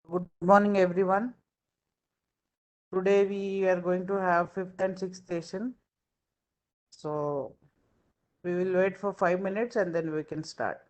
Good morning, everyone. Today we are going to have fifth and sixth session. So we will wait for 5 minutes and then we can start.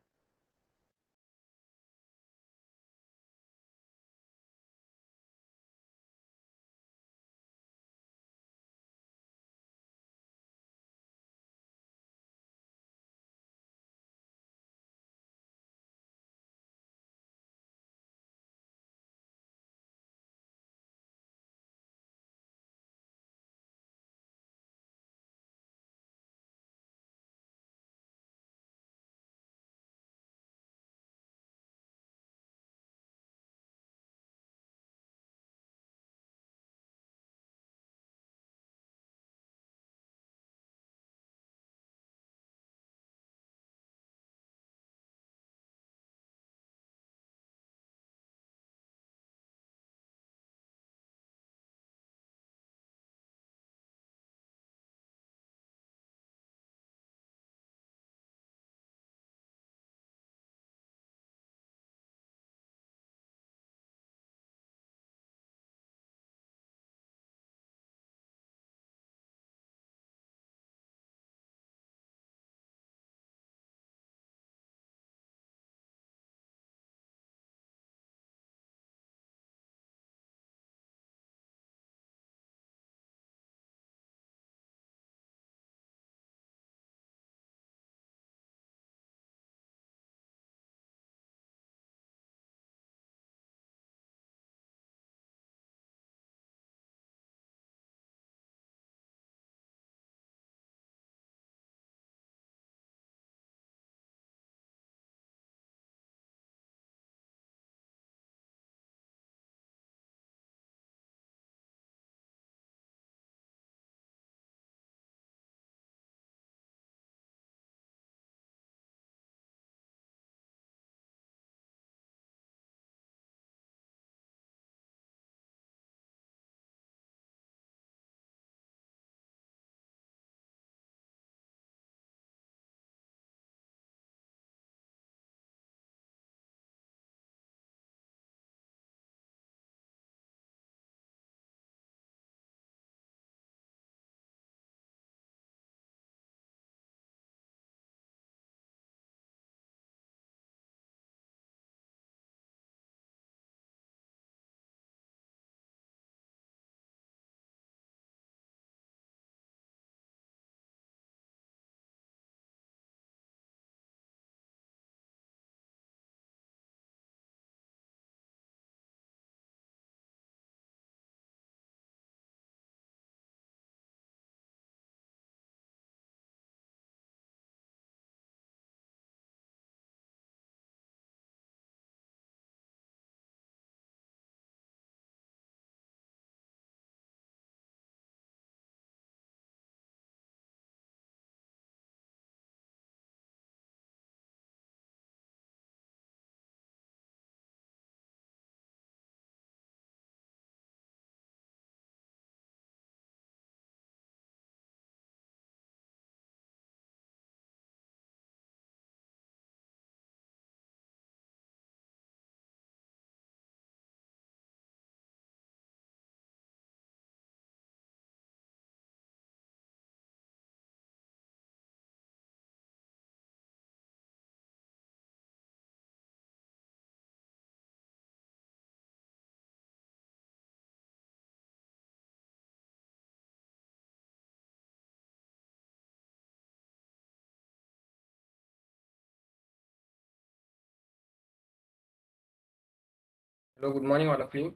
Hello, good morning, all of you.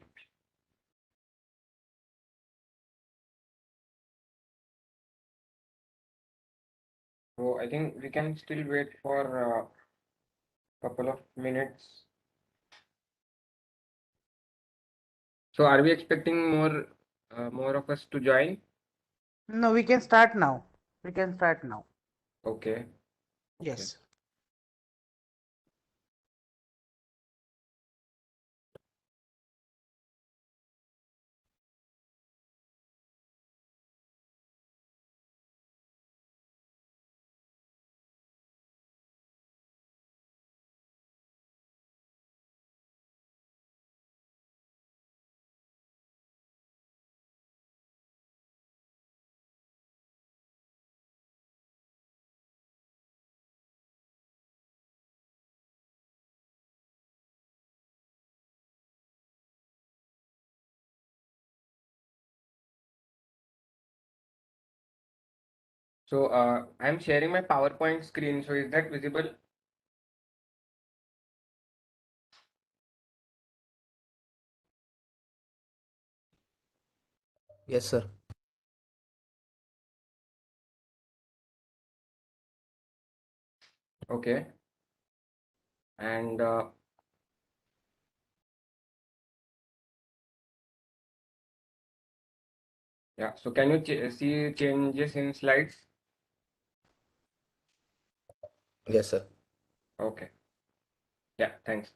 So I think we can still wait for a couple of minutes. So are we expecting more of us to join? No, we can start now. We can start now. Okay, okay. Yes. So I'm sharing my PowerPoint screen. So is that visible? Yes, sir. Okay. And yeah, so can you see changes in slides? Yes, sir. Okay. Yeah, thanks.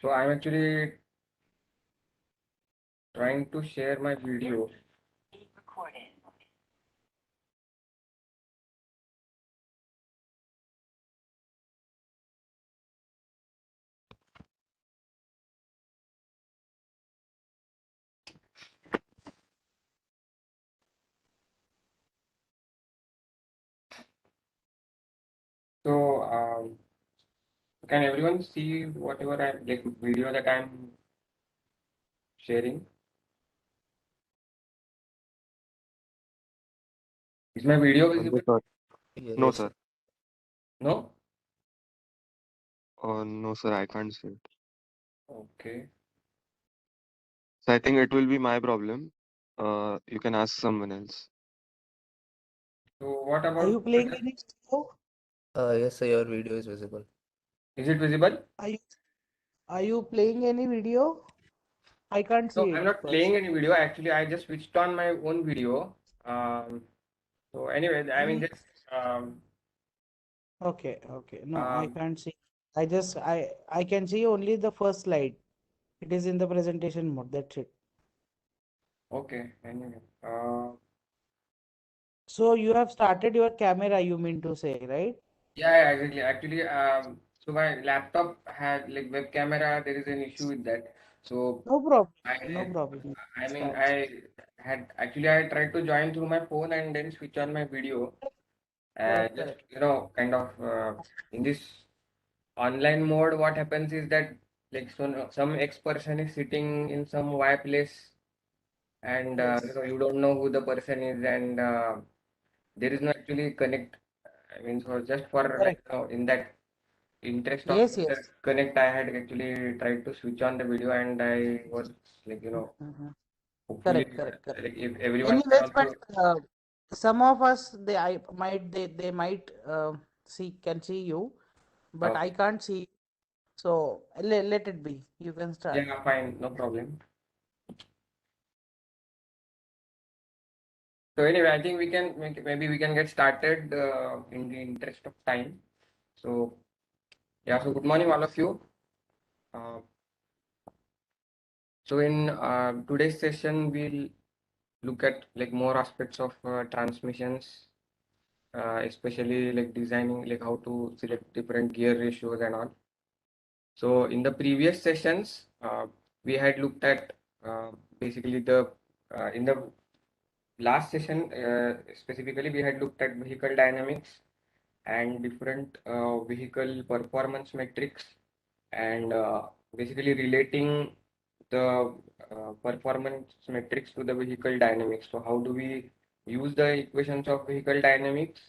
So I'm actually trying to share my video. So can everyone see whatever I like video that I'm sharing? Is my video No, visible? sir. No, Yes, sir. sir. No? No, sir, I can't see it. Okay. So I think it will be my problem. You can ask someone else. So what Are you about playing any video? Yes, sir. Your video is visible. is it visible? Are you are you playing any video? I can't No, see I'm it not first. playing any video. Actually, I just switched on my own video. So anyway, I mean Mm, just okay, okay. No, I um can't see. I can see only the first slide. It is in the presentation mode. That's it. okay. Anyway, So you have started your camera, you mean to say, right? yeah, exactly. Actually, so my laptop had like web camera. There is an issue with that. So No problem. No I, problem. I mean, Start. I had actually I tried to join through my phone and then switch on my video. Correct, Just correct. kind of in this online mode, what happens is that like so some X person is sitting in some Y place, and Yes. you don't know who the person is, and there is no actually connect. I mean, so just for like Correct. in that interest of Yes, the yes. connect, I had actually tried to switch on the video, and I was like Mhm. hopefully Correct, correct, correct. like if everyone can Anyways, but also some of us they might can see you, but I okay, can't see. So let it be. You can start. yeah, fine, no problem. So anyway, I think we can maybe we can get started in the interest of time. So yeah, so good morning all of you. Uh, so in today's session, we'll look at like more aspects of transmissions, especially like designing, like how to select different gear ratios and all. So in the previous sessions, we had looked at basically the in the last session specifically we had looked at vehicle dynamics and different vehicle performance metrics and basically relating the performance metrics to the vehicle dynamics. So how do we use the equations of vehicle dynamics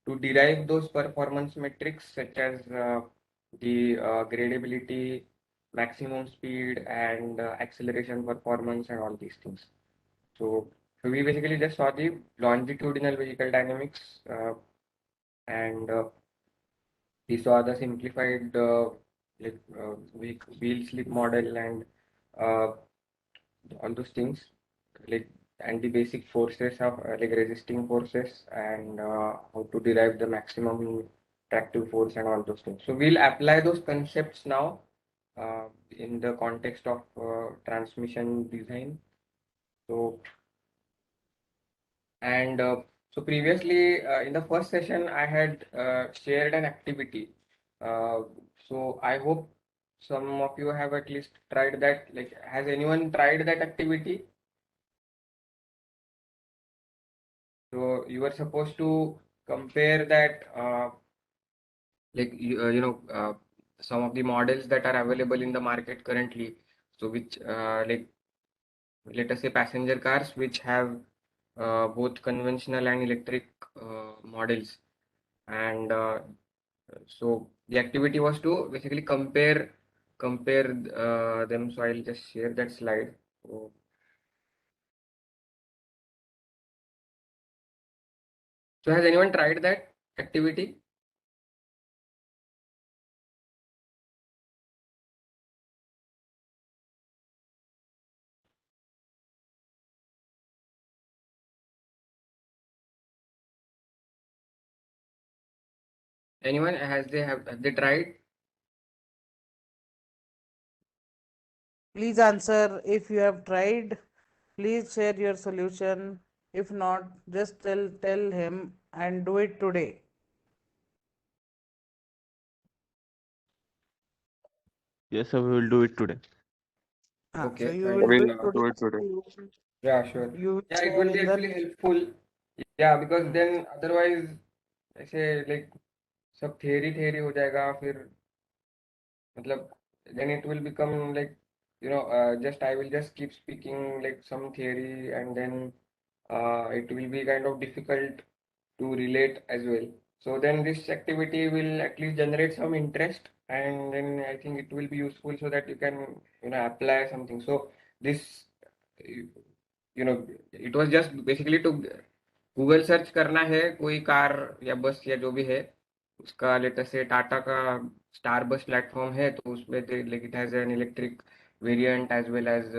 to derive those performance metrics such as the gradability, maximum speed, and acceleration performance and all these things. So, so we basically just saw the longitudinal vehicle dynamics and we saw the simplified wheel slip model and uh, all those things like and the basic forces of like resisting forces and how to derive the maximum tractive force and all those things. So we'll apply those concepts now in the context of transmission design. So and so previously in the first session, I had shared an activity. Uh, so I hope some of you have at least tried that. Like, has anyone tried that activity? So you were supposed to compare that, like some of the models that are available in the market currently. So which like let us say passenger cars which have both conventional and electric models, and so the activity was to basically compare them. So I'll just share that slide. So has anyone tried that activity? Anyone have they tried? Please answer if you have tried. Please share your solution. If not, just tell him and do it today. Yes, sir, we will do it today. So Okay, you fine. will do it We'll today. do it today. Yeah, sure. You will Yeah, it share will be in the. actually helpful. Yeah, because Hmm. then otherwise ऐसे like सब theory हो जाएगा फिर मतलब then it will become like just I will just keep speaking like some theory, and then it will be kind of difficult to relate as well. So then this activity will at least generate some interest, and then I think it will be useful so that you can apply something. So this you it was just basically to Google search करना है कोई car या बस या जो भी है उसका लेटेस्ट से टाटा का स्टार बस प्लेटफॉर्म है तो उसमें like it has an electric variant as well as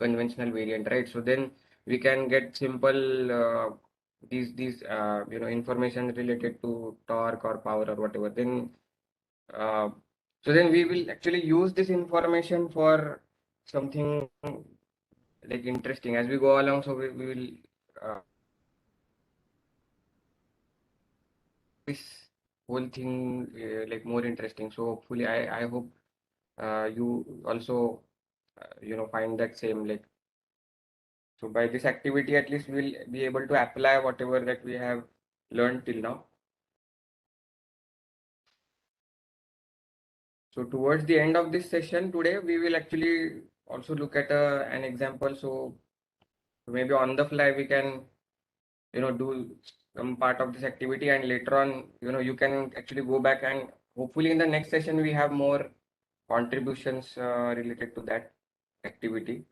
conventional variant, right? So then we can get simple these information related to torque or power or whatever. Then uh, so then we will actually use this information for something like interesting as we go along. So we will this whole thing like more interesting. So hopefully I hope you also find that same like. So by this activity, at least we'll be able to apply whatever that we have learned till now. So towards the end of this session today, we will actually also look at an example. So maybe on the fly we can do some part of this activity, and later on you can actually go back, and hopefully in the next session we have more contributions related to that activity.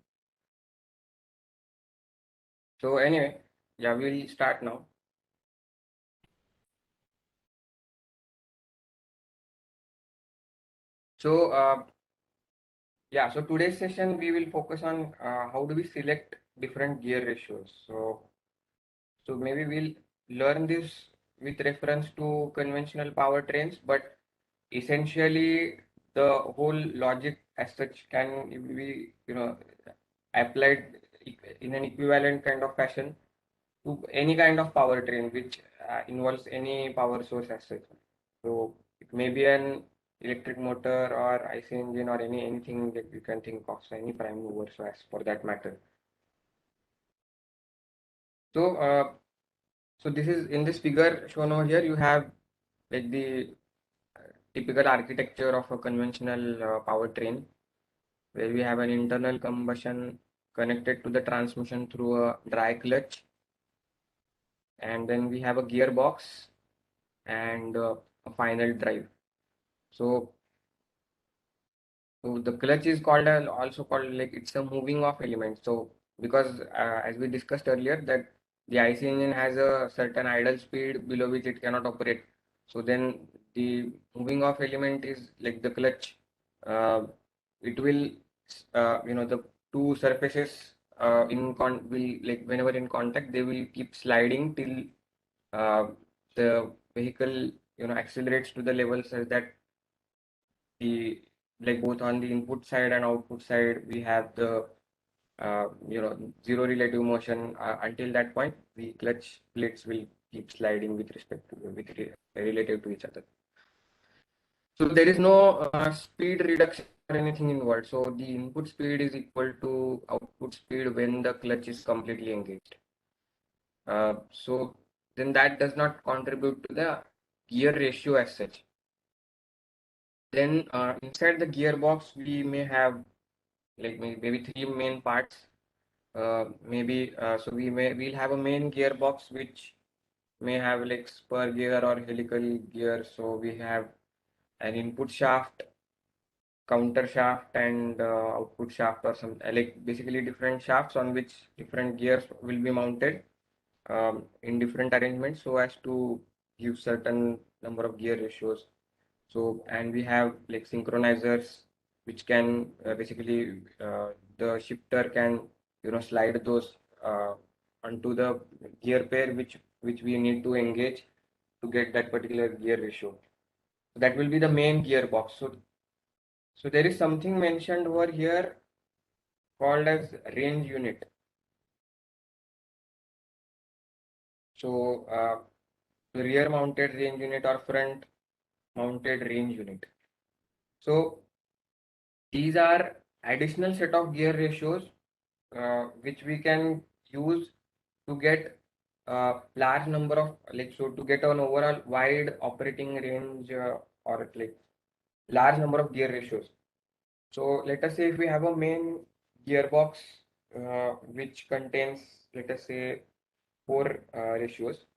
So anyway, yeah, we'll start now. So yeah, so today's session we will focus on how do we select different gear ratios. So maybe we'll learn this with reference to conventional powertrains, but essentially the whole logic as such can be applied in an equivalent kind of fashion to any kind of powertrain which involves any power source as such. So it may be an electric motor or IC engine or anything that you can think of, so any prime mover, so as for that matter. So so this is in this figure shown over here. You have like the typical architecture of a conventional powertrain, where we have an internal combustion connected to the transmission through a dry clutch, and then we have a gearbox and a final drive. So, so the clutch is called also called like it's a moving off element. So because as we discussed earlier that the IC engine has a certain idle speed below which it cannot operate. So then the moving off element is like the clutch. Uh, it will the two surfaces will like whenever in contact they will keep sliding till uh, the vehicle accelerates to the level such that the like both on the input side and output side we have the zero relative motion. Until that point the clutch plates will keep sliding with respect to relative to each other. So there is no speed reduction or anything involved. So the input speed is equal to output speed when the clutch is completely engaged. So then that does not contribute to the gear ratio as such. Then inside the gearbox, we may have like maybe three main parts. We'll have a main gearbox which may have like spur gear or helical gear. So we have an input shaft, counter shaft, and output shaft, or some like basically different shafts on which different gears will be mounted in different arrangements so as to give certain number of gear ratios. So, and we have like synchronizers which can the shifter can slide those onto the gear pair which we need to engage to get that particular gear ratio. So that will be the main gearbox. So there is something mentioned over here called as range unit. So the rear mounted range unit or front mounted range unit. So these are additional set of gear ratios which we can use to get large number of to get an overall wide operating range or like large number of gear ratios. So let us say if we have a main gearbox which contains, let us say, four ratios,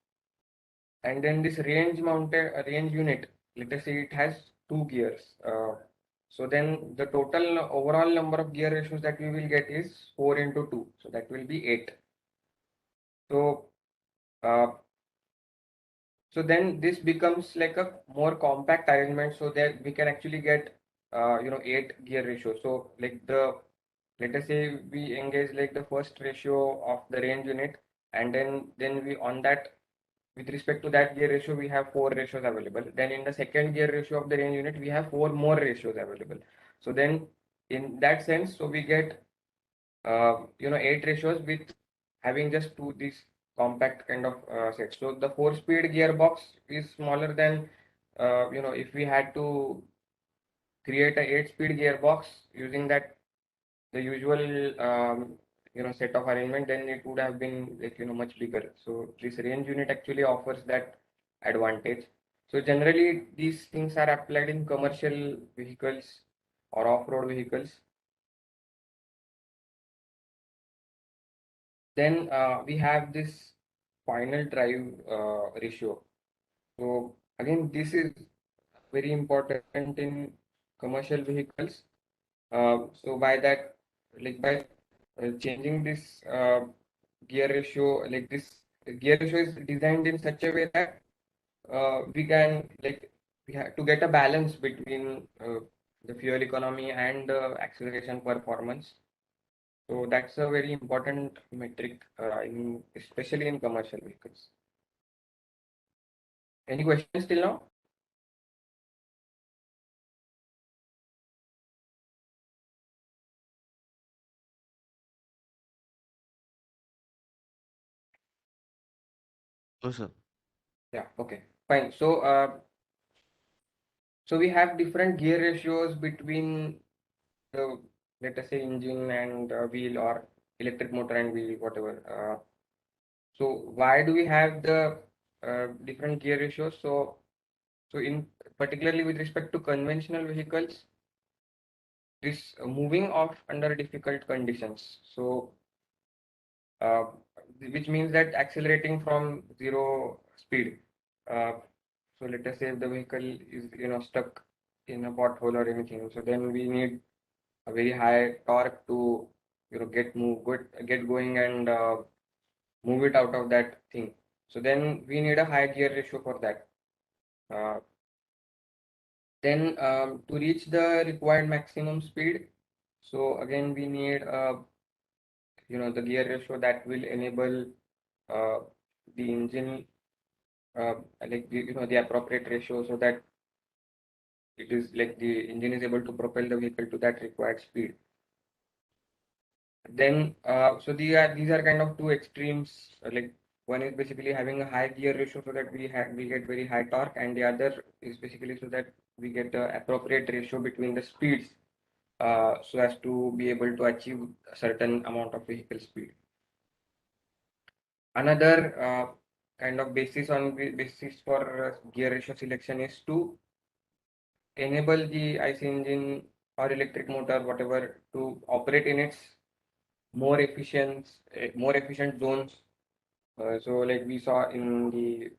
and then this range mounted range unit, let us say it has two gears. So then the total overall number of gear ratios that we will get is 4 into 2. So that will be 8. So uh, so then this becomes like a more compact arrangement so that we can actually get 8 gear ratio. So like let us say we engage like the first ratio of the range unit, and then we on that with respect to that gear ratio we have four ratios available. Then in the second gear ratio of the range unit we have four more ratios available. So then in that sense, so we get 8 ratios with having just two these compact kind of sets. So the 4-speed gearbox is smaller than if we had to create a 8-speed gearbox using that the usual set of arrangement, then it would have been like much bigger. So this range unit actually offers that advantage. So generally these things are applied in commercial vehicles or off-road vehicles. Then we have this final drive ratio. So again, this is very important in commercial vehicles. So by that, like by changing this gear ratio, like this gear ratio is designed in such a way that we can we have to get a balance between the fuel economy and the acceleration performance. So that's a very important metric, especially in commercial vehicles. Any questions till now? No, sir. Yeah, okay, fine. So we have different gear ratios between the, let us say, engine and wheel, or electric motor and wheel, whatever. So why do we have the different gear ratios? So in particularly with respect to conventional vehicles, this moving off under difficult conditions. So uh, which means that accelerating from zero speed. Uh, so let us say if the vehicle is stuck in a pothole or anything, so then we need a very high torque to get going and move it out of that thing. So then we need a high gear ratio for that. Uh, then to reach the required maximum speed, so again we need the gear ratio that will enable uh, the engine the appropriate ratio so that it is like the engine is able to propel the vehicle to that required speed. Then so these are kind of two extremes. Like one is basically having a high gear ratio so that we get very high torque, and the other is basically so that we get the appropriate ratio between the speeds so as to be able to achieve a certain amount of vehicle speed. Another kind of basis for gear ratio selection is to enable the IC engine or electric motor, whatever, to operate in its more efficient zones. So like we saw in the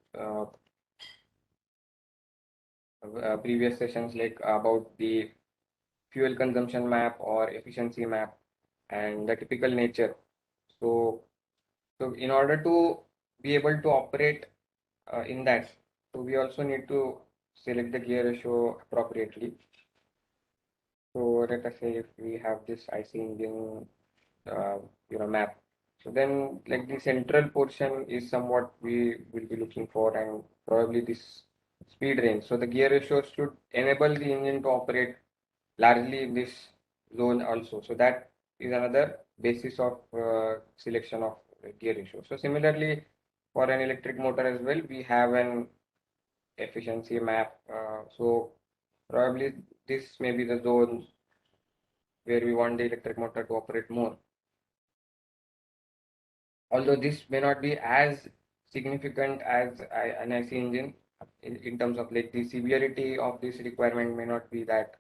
previous sessions, like about the fuel consumption map or efficiency map and the typical nature. So, so in order to be able to operate in that, so we also need to select the gear ratio appropriately. So let us say if we have this IC engine, uh, map. So then, like the central portion is somewhat we will be looking for, and probably this speed range. So the gear ratio should enable the engine to operate largely in this zone also. So that is another basis of selection of gear ratio. So similarly, for an electric motor as well, we have an efficiency map. So probably this may be the zone where we want the electric motor to operate more. Although this may not be as significant as an IC engine in terms of like the severity of this requirement may not be that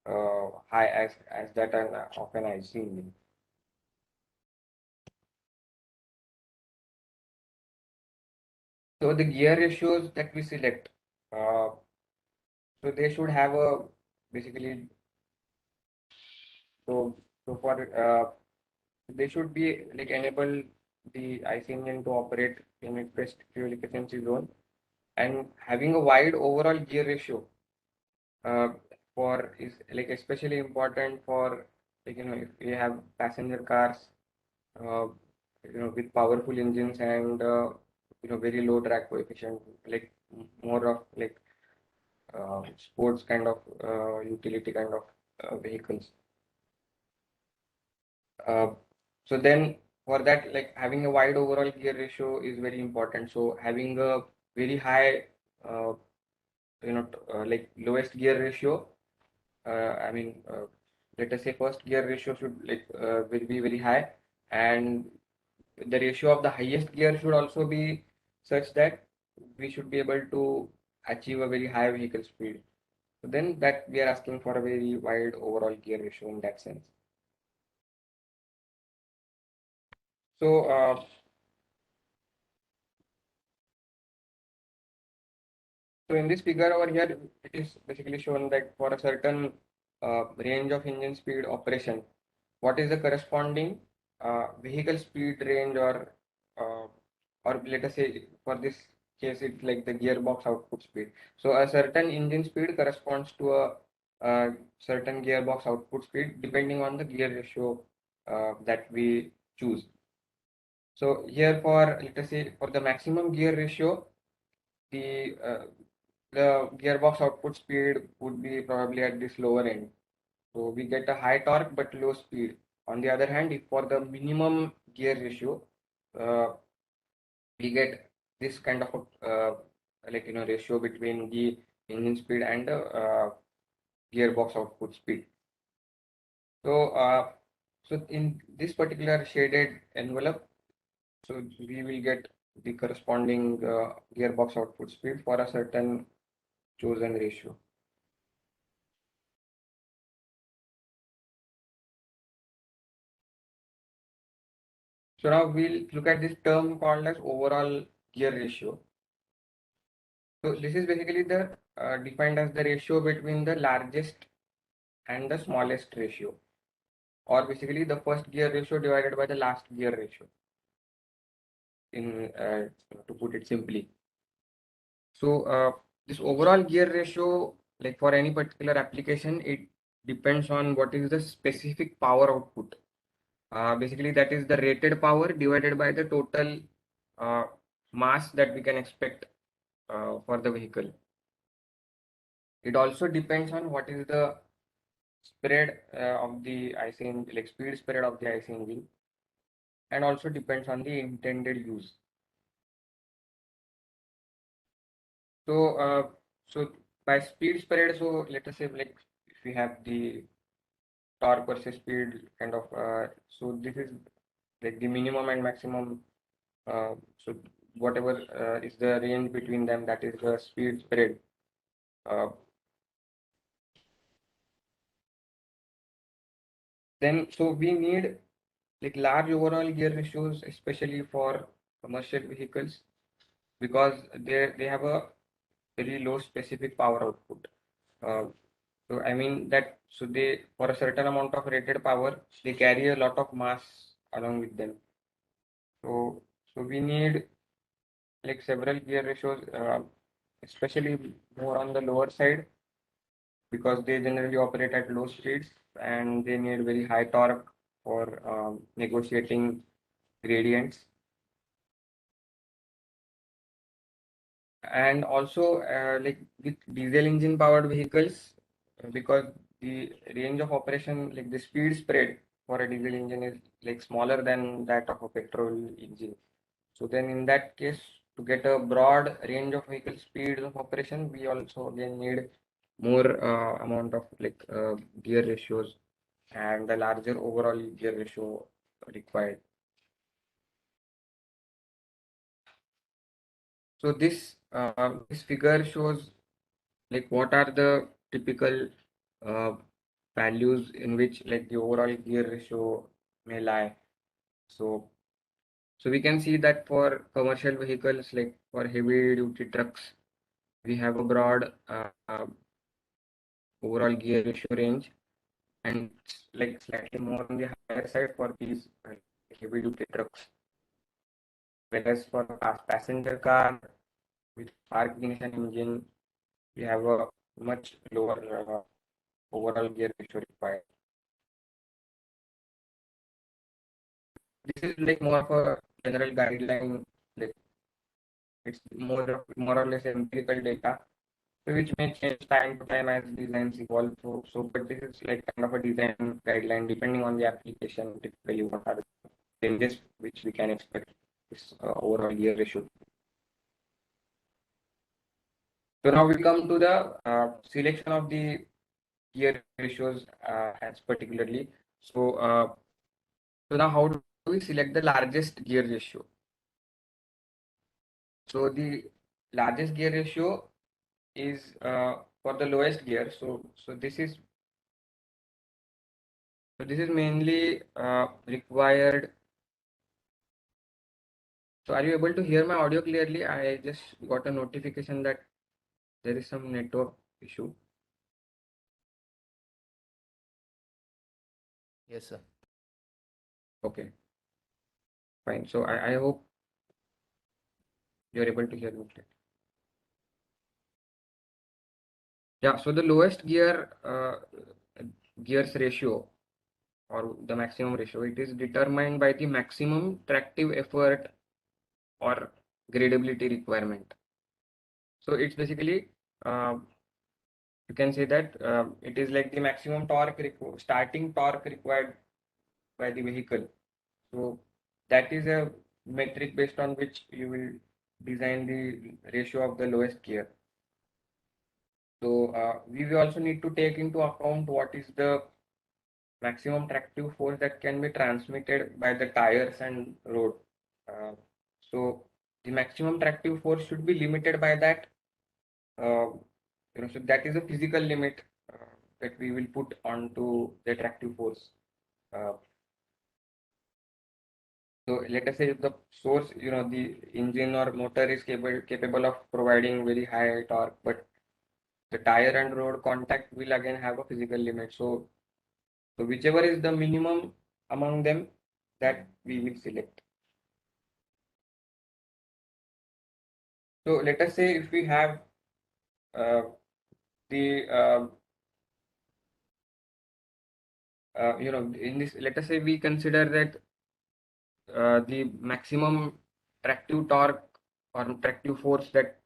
high as that of an IC engine. So the gear ratios that we select, uh, so they should have a basically so for they should be like enable the IC engine to operate in its best fuel efficiency zone and having a wide overall gear ratio uh, for is like especially important for like if we have passenger cars uh, with powerful engines and very low drag coefficient like more of like sports kind of utility kind of vehicles. Uh, so then for that, like having a wide overall gear ratio is very important. So having a very high, uh, like lowest gear ratio. I mean, let us say first gear ratio should will be very high, and the ratio of the highest gear should also be such that we should be able to achieve a very high vehicle speed. So then that we are asking for a very wide overall gear ratio in that sense. So so in this figure over here, it is basically shown that for a certain range of engine speed operation, what is the corresponding vehicle speed range uh, or let us say for this case, it's like the gearbox output speed. So a certain engine speed corresponds to a certain gearbox output speed depending on the gear ratio that we choose. So here for let us say for the maximum gear ratio, the gearbox output speed would be probably at this lower end. So we get a high torque but low speed. On the other hand, if for the minimum gear ratio, uh, we get this kind of ratio between the engine speed and the gearbox output speed. So so in this particular shaded envelope, so we will get the corresponding gearbox output speed for a certain chosen ratio. So now we'll look at this term called as overall gear ratio. So this is basically the defined as the ratio between the largest and the smallest ratio, or basically the first gear ratio divided by the last gear ratio. In to put it simply, so this overall gear ratio, like for any particular application, it depends on what is the specific power output. Basically, that is the rated power divided by the total uh, mass that we can expect for the vehicle. It also depends on what is the spread of the IC engine, like speed spread of the IC engine, and also depends on the intended use. So, so by speed spread, so let us say like if we have the torque versus speed kind of, so this is like the minimum and maximum. So whatever is the range between them, that is the speed spread. Uh, Then, so we need like large overall gear ratios, especially for commercial vehicles, because they have a very low specific power output. Uh, so I mean that so they for a certain amount of rated power, they carry a lot of mass along with them. So we need like several gear ratios, especially more on the lower side because they generally operate at low speeds and they need very high torque for negotiating gradients. And also like with diesel engine powered vehicles, because the range of operation, like the speed spread for a diesel engine is like smaller than that of a petrol engine. So then in that case, to get a broad range of vehicle speeds of operation, we also again need more amount of like gear ratios and the larger overall gear ratio required. So this figure shows like what are the typical uh, values in which like the overall gear ratio may lie. So we can see that for commercial vehicles, like for heavy duty trucks, we have a broad overall gear ratio range, and it's like slightly more on the higher side for these heavy duty trucks. Whereas for a passenger car with spark ignition engine, we have a much lower overall gear ratio required. This is like more of a general guideline, like it's more or less empirical data, so which may change time to time as designs evolve. So but this is like kind of a design guideline depending on the application. Typically, what are the changes which we can expect this overall gear ratio. So now we come to the selection of the gear ratios as particularly. So now how do we select the largest gear ratio? So the largest gear ratio is for the lowest gear. So this is mainly required. So are you able to hear my audio clearly? I just got a notification that there is some network issue. Yes, sir. Okay, fine. So I hope you're able to hear me clearly. Yeah, so the lowest gears ratio or the maximum ratio, it is determined by the maximum tractive effort or gradability requirement. So it's basically you can say that it is like the maximum starting torque required by the vehicle. So that is a metric based on which you will design the ratio of the lowest gear. So we will also need to take into account what is the maximum tractive force that can be transmitted by the tires and road. Uh, so the maximum tractive force should be limited by that. Uh, so that is a physical limit that we will put onto the tractive force. Uh, so let us say if the source, the engine or motor is capable of providing very high torque, but the tire and road contact will again have a physical limit. So whichever is the minimum among them, that we will select. So let us say if we have uh, the in this, let us say we consider that the maximum tractive torque or tractive force that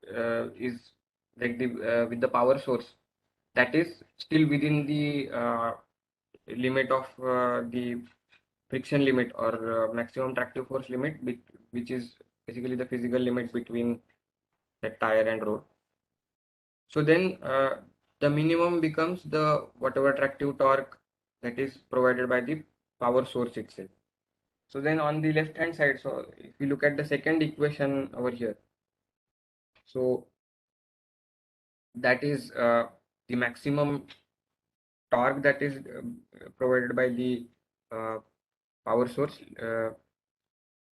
is like the with the power source, that is still within the limit of the friction limit or maximum tractive force limit, which is basically the physical limit between the tire and road. So then the minimum becomes the whatever tractive torque that is provided by the power source itself. So then on the left hand side, so if you look at the second equation over here, so that is the maximum torque that is provided by the power source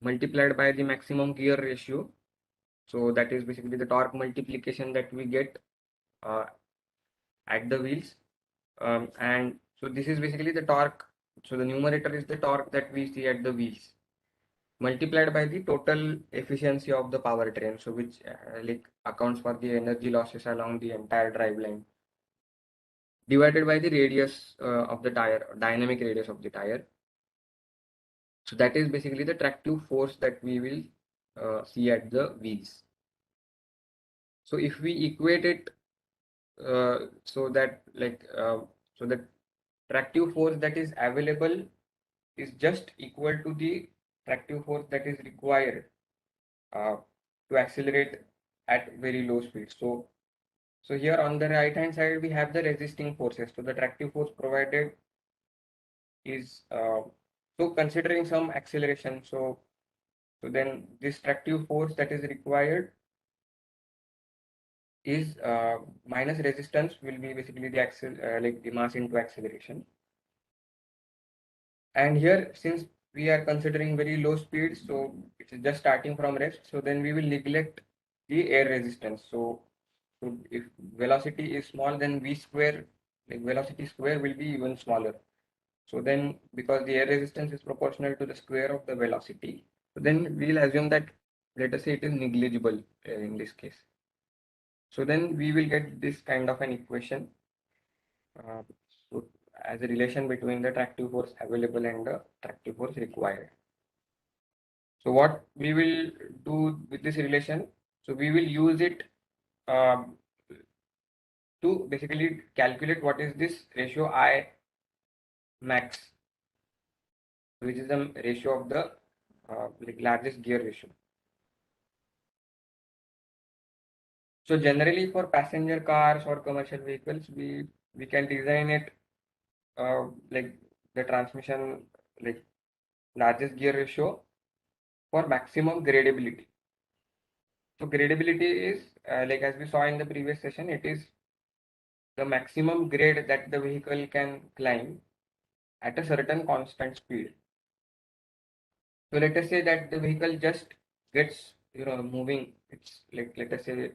multiplied by the maximum gear ratio. So that is basically the torque multiplication that we get at the wheels. And so this is basically the torque. So the numerator is the torque that we see at the wheels multiplied by the total efficiency of the powertrain. So which like accounts for the energy losses along the entire drive line divided by the radius of the tire, dynamic radius of the tire. So that is basically the tractive force that we will see at the wheels. So if we equate it so that so the tractive force that is available is just equal to the tractive force that is required to accelerate at very low speed. So here on the right hand side we have the resisting forces. So the tractive force provided is so considering some acceleration. So then this tractive force that is required is minus resistance will be basically the like the mass into acceleration. And here since we are considering very low speed, so it is just starting from rest. So then we will neglect the air resistance. So if velocity is small, then v square, like velocity square will be even smaller. So then because the air resistance is proportional to the square of the velocity, so then we'll assume that let us say it is negligible in this case. So then we will get this kind of an equation. So as a relation between the tractive force available and the tractive force required. So what we will do with this relation? So we will use it um, to basically calculate what is this ratio I max, which is the ratio of the like largest gear ratio. So generally for passenger cars or commercial vehicles, we can design it like the transmission like largest gear ratio for maximum gradability. So gradability is like as we saw in the previous session, it is the maximum grade that the vehicle can climb at a certain constant speed. So let us say that the vehicle just gets moving. It's like let us say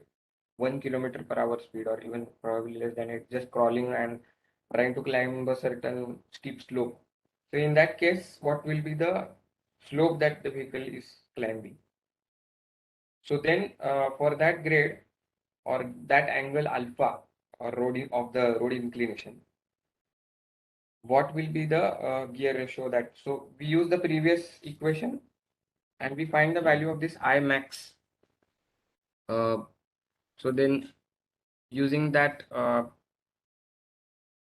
1 kilometer per hour speed or even probably less than it, just crawling and trying to climb a certain steep slope. So in that case, what will be the slope that the vehicle is climbing? So then for that grade or that angle alpha or of the road inclination, what will be the gear ratio that, so we use the previous equation and we find the value of this I max. So then using that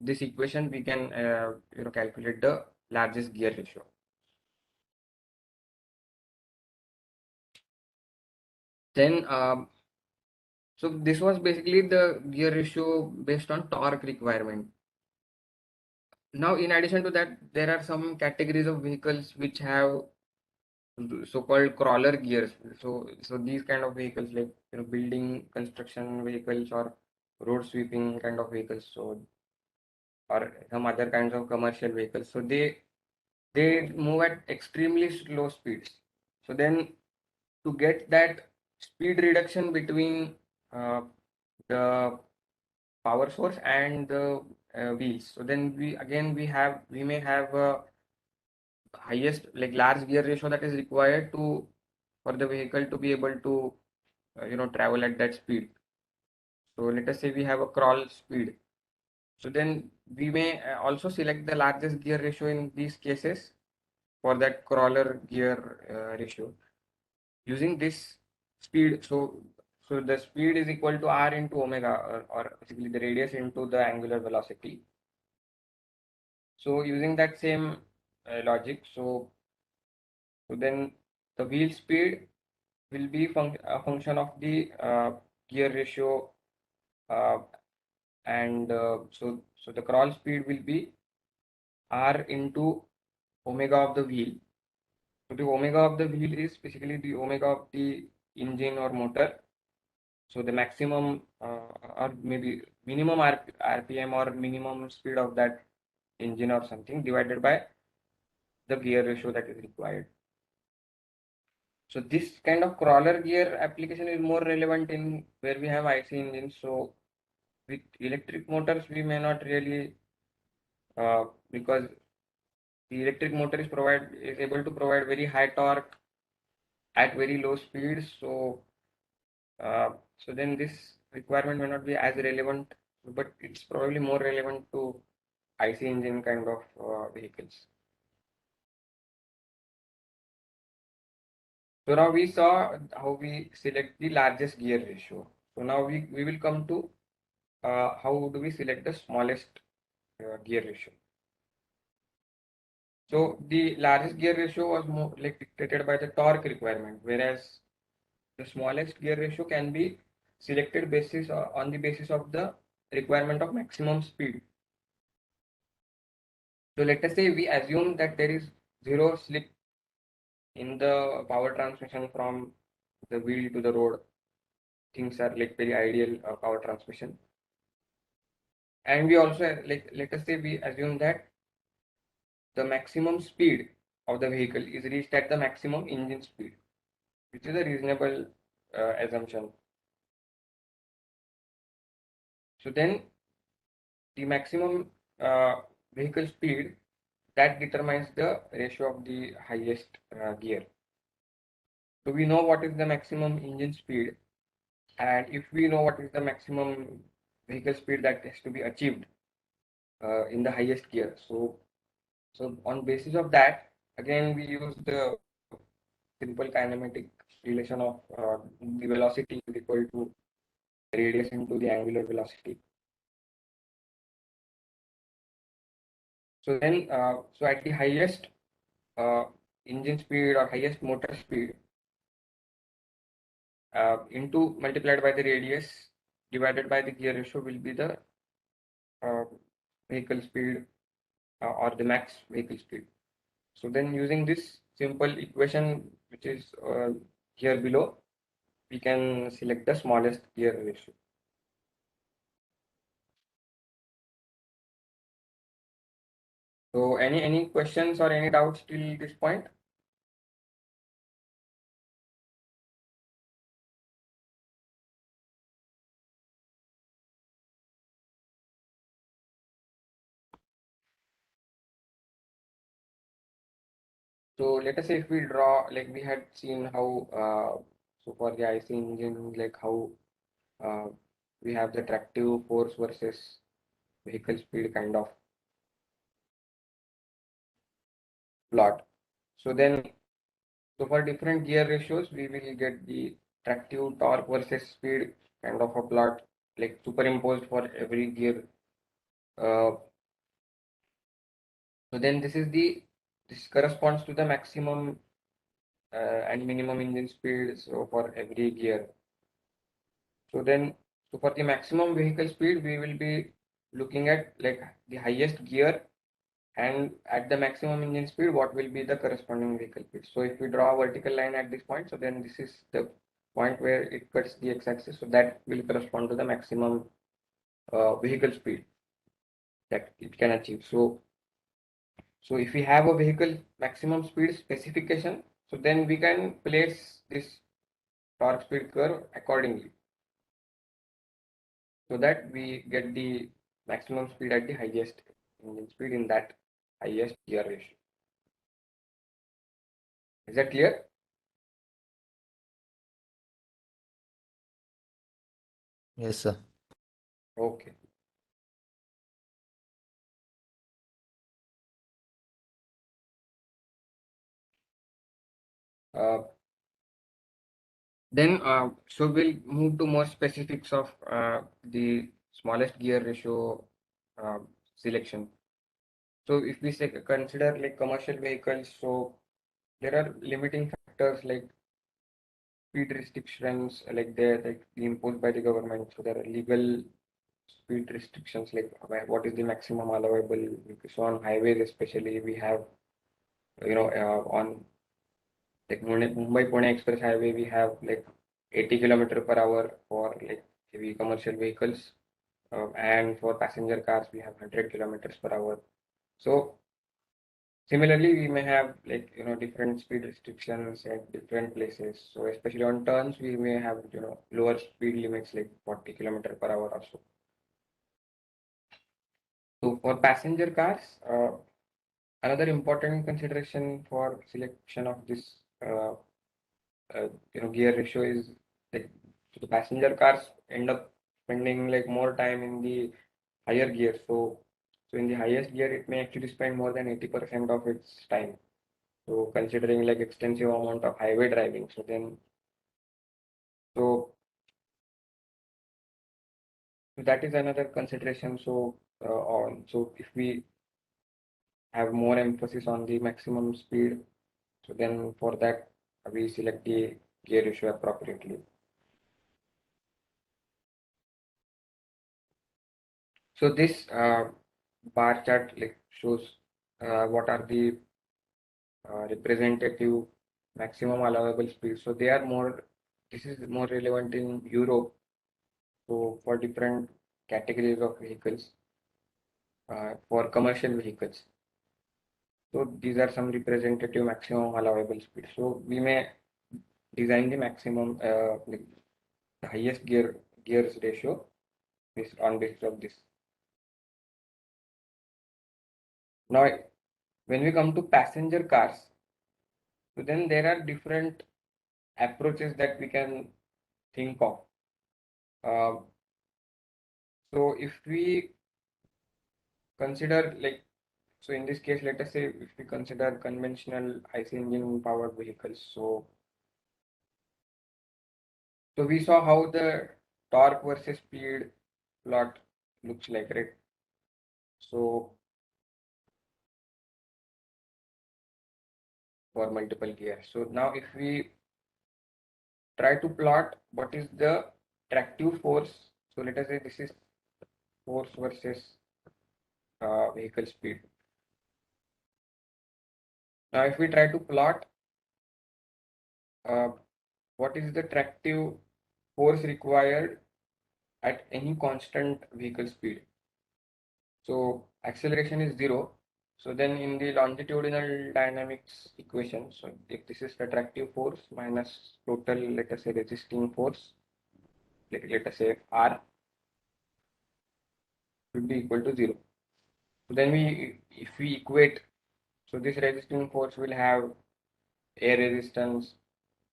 this equation we can calculate the largest gear ratio. Then so this was basically the gear ratio based on torque requirement. Now in addition to that, there are some categories of vehicles which have so-called crawler gears. So these kind of vehicles like building construction vehicles or road sweeping kind of vehicles, so or some other kinds of commercial vehicles, so they move at extremely slow speeds. So then to get that speed reduction between the power source and the wheels, so then we may have a highest like large gear ratio that is required to for the vehicle to be able to travel at that speed. So let us say we have a crawl speed. So then we may also select the largest gear ratio in these cases for that crawler gear ratio using this speed. So the speed is equal to r into omega, or basically the radius into the angular velocity. So using that same logic, so then the wheel speed will be a function of the gear ratio, uh, and so the crawl speed will be r into omega of the wheel. So the omega of the wheel is basically the omega of the engine or motor. So the maximum or maybe minimum RPM or minimum speed of that engine or something divided by the gear ratio that is required. So this kind of crawler gear application is more relevant in where we have IC engines. So with electric motors, we may not really because the electric motor is able to provide very high torque at very low speeds. So then this requirement may not be as relevant, but it's probably more relevant to IC engine kind of vehicles. So now we saw how we select the largest gear ratio. So now we will come to how do we select the smallest gear ratio. So the largest gear ratio was more like dictated by the torque requirement, whereas the smallest gear ratio can be selected basis on the basis of the requirement of maximum speed. So let us say we assume that there is zero slip in the power transmission from the wheel to the road. Things are like very ideal power transmission. And we also like let us say we assume that the maximum speed of the vehicle is reached at the maximum engine speed, which is a reasonable assumption. So then the maximum vehicle speed that determines the ratio of the highest gear. So we know what is the maximum engine speed, and if we know what is the maximum vehicle speed that has to be achieved in the highest gear, so on basis of that, again we use the simple kinematic relation of the velocity is equal to radius into the angular velocity. So then, so at the highest uh, engine speed or highest motor speed, into multiplied by the radius divided by the gear ratio will be the uh, vehicle speed or the max vehicle speed. So then using this simple equation, which is here below, we can select the smallest gear ratio. So any questions or any doubts till this point? So let us say if we draw, like we had seen how, so for the IC engine, like how uh, we have the tractive force versus vehicle speed kind of plot. So then, so for different gear ratios, we will get the tractive torque versus speed kind of a plot, like superimposed for every gear. Uh, so then this corresponds to the maximum and minimum engine speed. So for every gear. So then, so for the maximum vehicle speed, we will be looking at like the highest gear and at the maximum engine speed, what will be the corresponding vehicle speed. So if we draw a vertical line at this point, so then this is the point where it cuts the x-axis. So that will correspond to the maximum vehicle speed that it can achieve. So if we have a vehicle maximum speed specification, so then we can place this torque speed curve accordingly, so that we get the maximum speed at the highest engine speed in that highest gear ratio. Is that clear? Yes, sir. Okay. Uh, then, so we'll move to more specifics of the smallest gear ratio selection. So if we say consider like commercial vehicles, so there are limiting factors like speed restrictions, like they're like imposed by the government. So there are legal speed restrictions, like what is the maximum allowable. So on highways, especially, we have on like Mumbai Pune Express Highway, we have like 80 kilometer per hour for like heavy commercial vehicles, and for passenger cars, we have 100 kilometers per hour. So Similarly, we may have like different speed restrictions at different places. So especially on turns, we may have lower speed limits like 40 km/h or so. So for passenger cars, another important consideration for selection of this gear ratio is like the passenger cars end up spending like more time in the higher gear. So in the highest gear, it may actually spend more than 80% of its time. So considering like extensive amount of highway driving, so that is another consideration. So if we have more emphasis on the maximum speed, so then for that we select the gear ratio appropriately. So this bar chart like shows what are the representative maximum allowable speed. So they are more. This is more relevant in Europe. So for different categories of vehicles, for commercial vehicles. So these are some representative maximum allowable speed. So we may design the maximum, the highest gears ratio based on basis of this. Now, when we come to passenger cars, so then there are different approaches that we can think of. Uh, so if we consider like, so in this case, let us say if we consider conventional IC engine powered vehicles. So we saw how the torque versus speed plot looks like, right? So for multiple gears. So now if we try to plot what is the tractive force. So let us say this is force versus vehicle speed. Now if we try to plot uh, what is the tractive force required at any constant vehicle speed. So acceleration is 0. So then in the longitudinal dynamics equation, so if this is the tractive force minus total, let us say resisting force, let us say R should be equal to 0. So then if we equate, so this resisting force will have air resistance,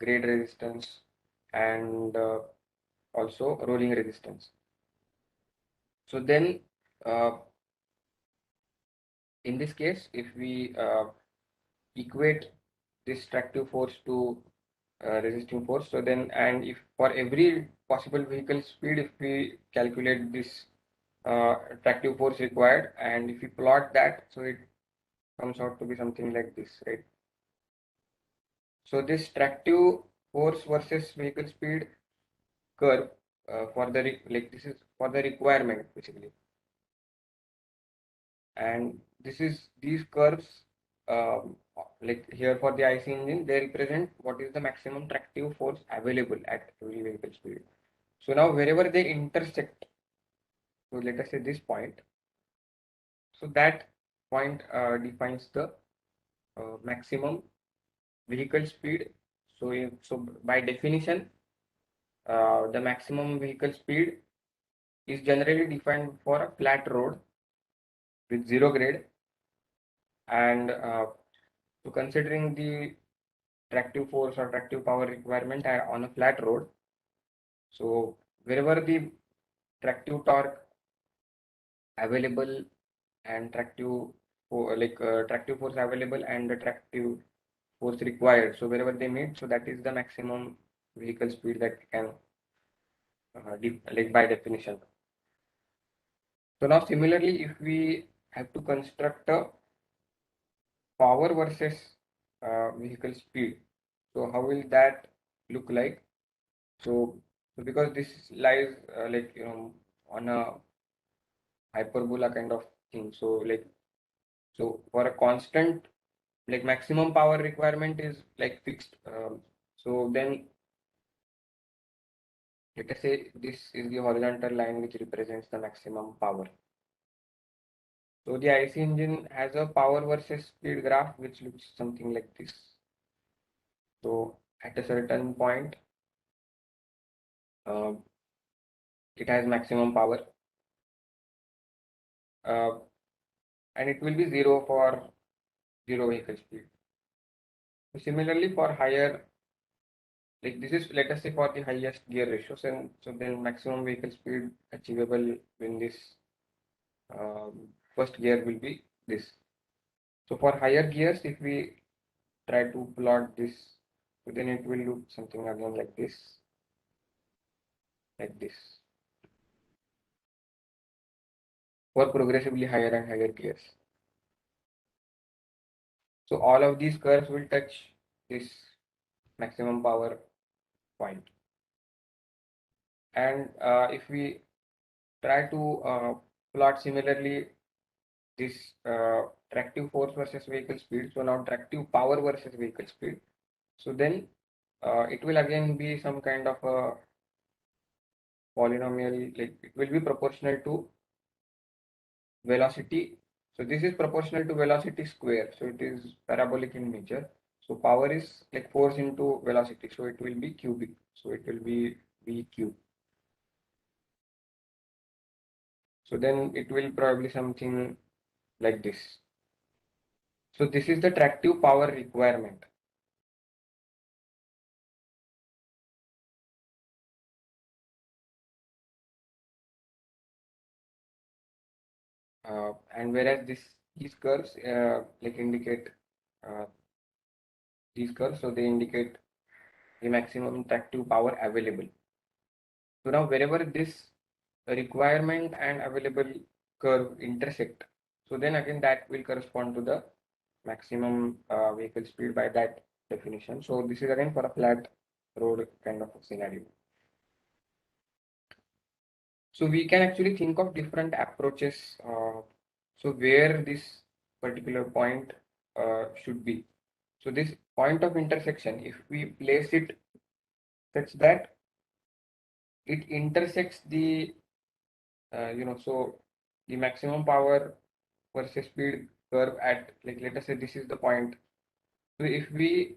grade resistance, and also rolling resistance. So then in this case, if we equate this tractive force to resisting force, so then and if for every possible vehicle speed, if we calculate this tractive force required, and if we plot that, so it comes out to be something like this, right? So this tractive force versus vehicle speed curve for the like this is for the requirement basically, and this is these curves like here for the IC engine, they represent what is the maximum tractive force available at every vehicle speed. So now wherever they intersect, so let us say this point, so that point defines the maximum vehicle speed. So by definition, the maximum vehicle speed is generally defined for a flat road with zero grade, and so considering the tractive force or tractive power requirement on a flat road, so wherever the tractive torque available and tractive force available and the tractive force required, so wherever they meet, so that is the maximum vehicle speed that we can like by definition. So now similarly, if we have to construct a power versus vehicle speed, so how will that look like? So because this lies on a hyperbola kind of thing. So for a constant like maximum power requirement is like fixed. So then let us say this is the horizontal line which represents the maximum power. So the IC engine has a power versus speed graph which looks something like this. So at a certain point, uh, it has maximum power, uh, and it will be zero for zero vehicle speed. So similarly, for higher, like this is, let us say, for the highest gear ratios, and so then maximum vehicle speed achievable in this first gear will be this. So for higher gears, if we try to plot this, so then it will look something again like this, for progressively higher and higher gears. So all of these curves will touch this maximum power point. And if we try to plot similarly this tractive force versus vehicle speed, so now tractive power versus vehicle speed, so then it will again be some kind of a polynomial, like it will be proportional to velocity. So this is proportional to velocity square, so it is parabolic in nature. So power is like force into velocity, so it will be cubic, so it will be v cube. So then it will probably something like this. So this is the tractive power requirement. And whereas these curves like indicate uh, these curves, so they indicate the maximum tractive power available. So now wherever this requirement and available curve intersect, so then again that will correspond to the maximum vehicle speed by that definition. So this is again for a flat road kind of a scenario. So we can actually think of different approaches. So where this particular point should be. So this point of intersection, if we place it such that it intersects the, so the maximum power versus speed curve at, like, let us say this is the point. So if we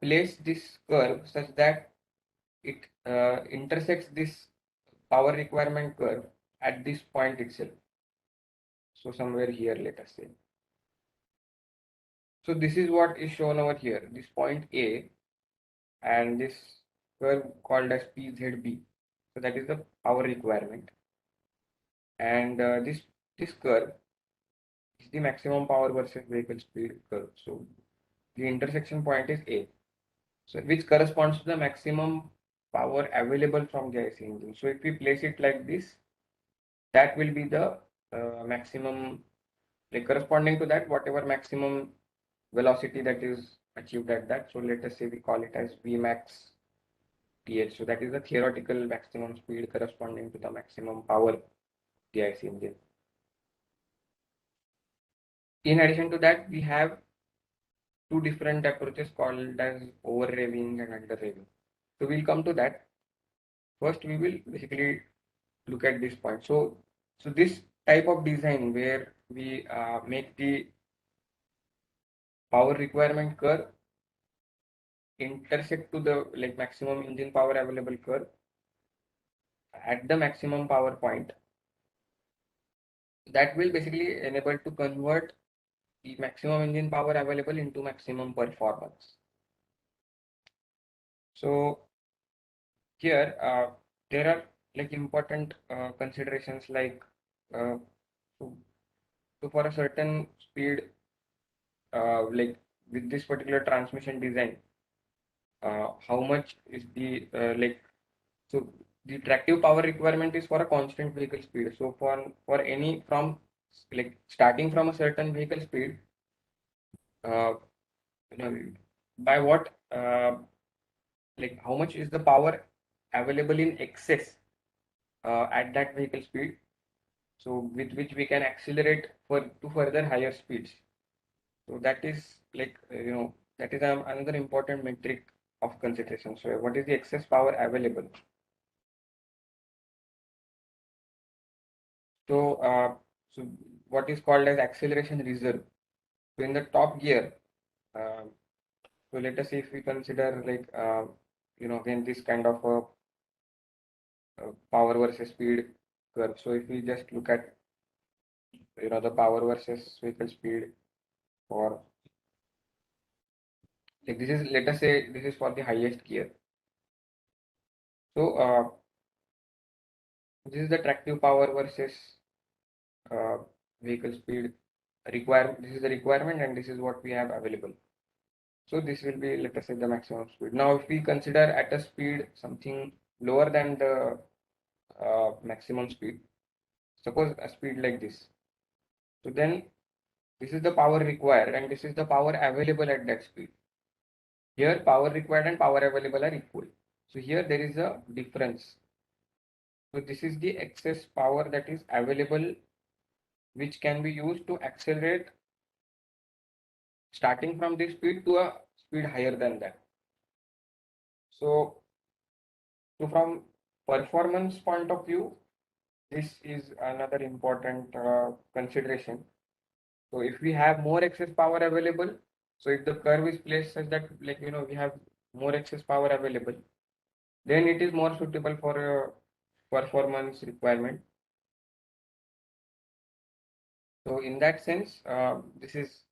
place this curve such that it intersects this power requirement curve at this point itself. So somewhere here, let us say. So this is what is shown over here, this point A and this curve called as PZB. So that is the power requirement. And this curve is the maximum power versus vehicle speed curve. So the intersection point is A. So which corresponds to the maximum power available from the IC engine. So if we place it like this, that will be the maximum, like corresponding to that, whatever maximum velocity that is achieved at that. So let us say we call it as Vmax TH. So that is the theoretical maximum speed corresponding to the maximum power the IC engine. In addition to that, we have two different approaches called as over raving and under raving. So we'll come to that. First, we will basically look at this point. So this type of design where we make the power requirement curve intersect to the like maximum engine power available curve at the maximum power point, that will basically enable to convert the maximum engine power available into maximum performance. So here there are like important considerations like uh, so, so for a certain speed, like with this particular transmission design, how much is the like, so the tractive power requirement is for a constant vehicle speed. So for any from like starting from a certain vehicle speed, uh, you know, by what like how much is the power available in excess at that vehicle speed, so with which we can accelerate for to further higher speeds. So that is like that is another important metric of consideration. So what is the excess power available? So so what is called as acceleration reserve. So in the top gear, so let us say if we consider like again this kind of a power versus speed curve. So if we just look at the power versus vehicle speed for like this is, let us say this is for the highest gear. So this is the tractive power versus uh, vehicle speed require. This is the requirement and this is what we have available. So this will be, let us say, the maximum speed. Now if we consider at a speed something lower than the maximum speed, suppose a speed like this, so then this is the power required and this is the power available at that speed. Here power required and power available are equal. So here there is a difference. So this is the excess power that is available, which can be used to accelerate starting from this speed to a speed higher than that. So, from performance point of view, this is another important consideration. So if we have more excess power available, so if the curve is placed such that we have more excess power available, then it is more suitable for a performance requirement. So in that sense, this is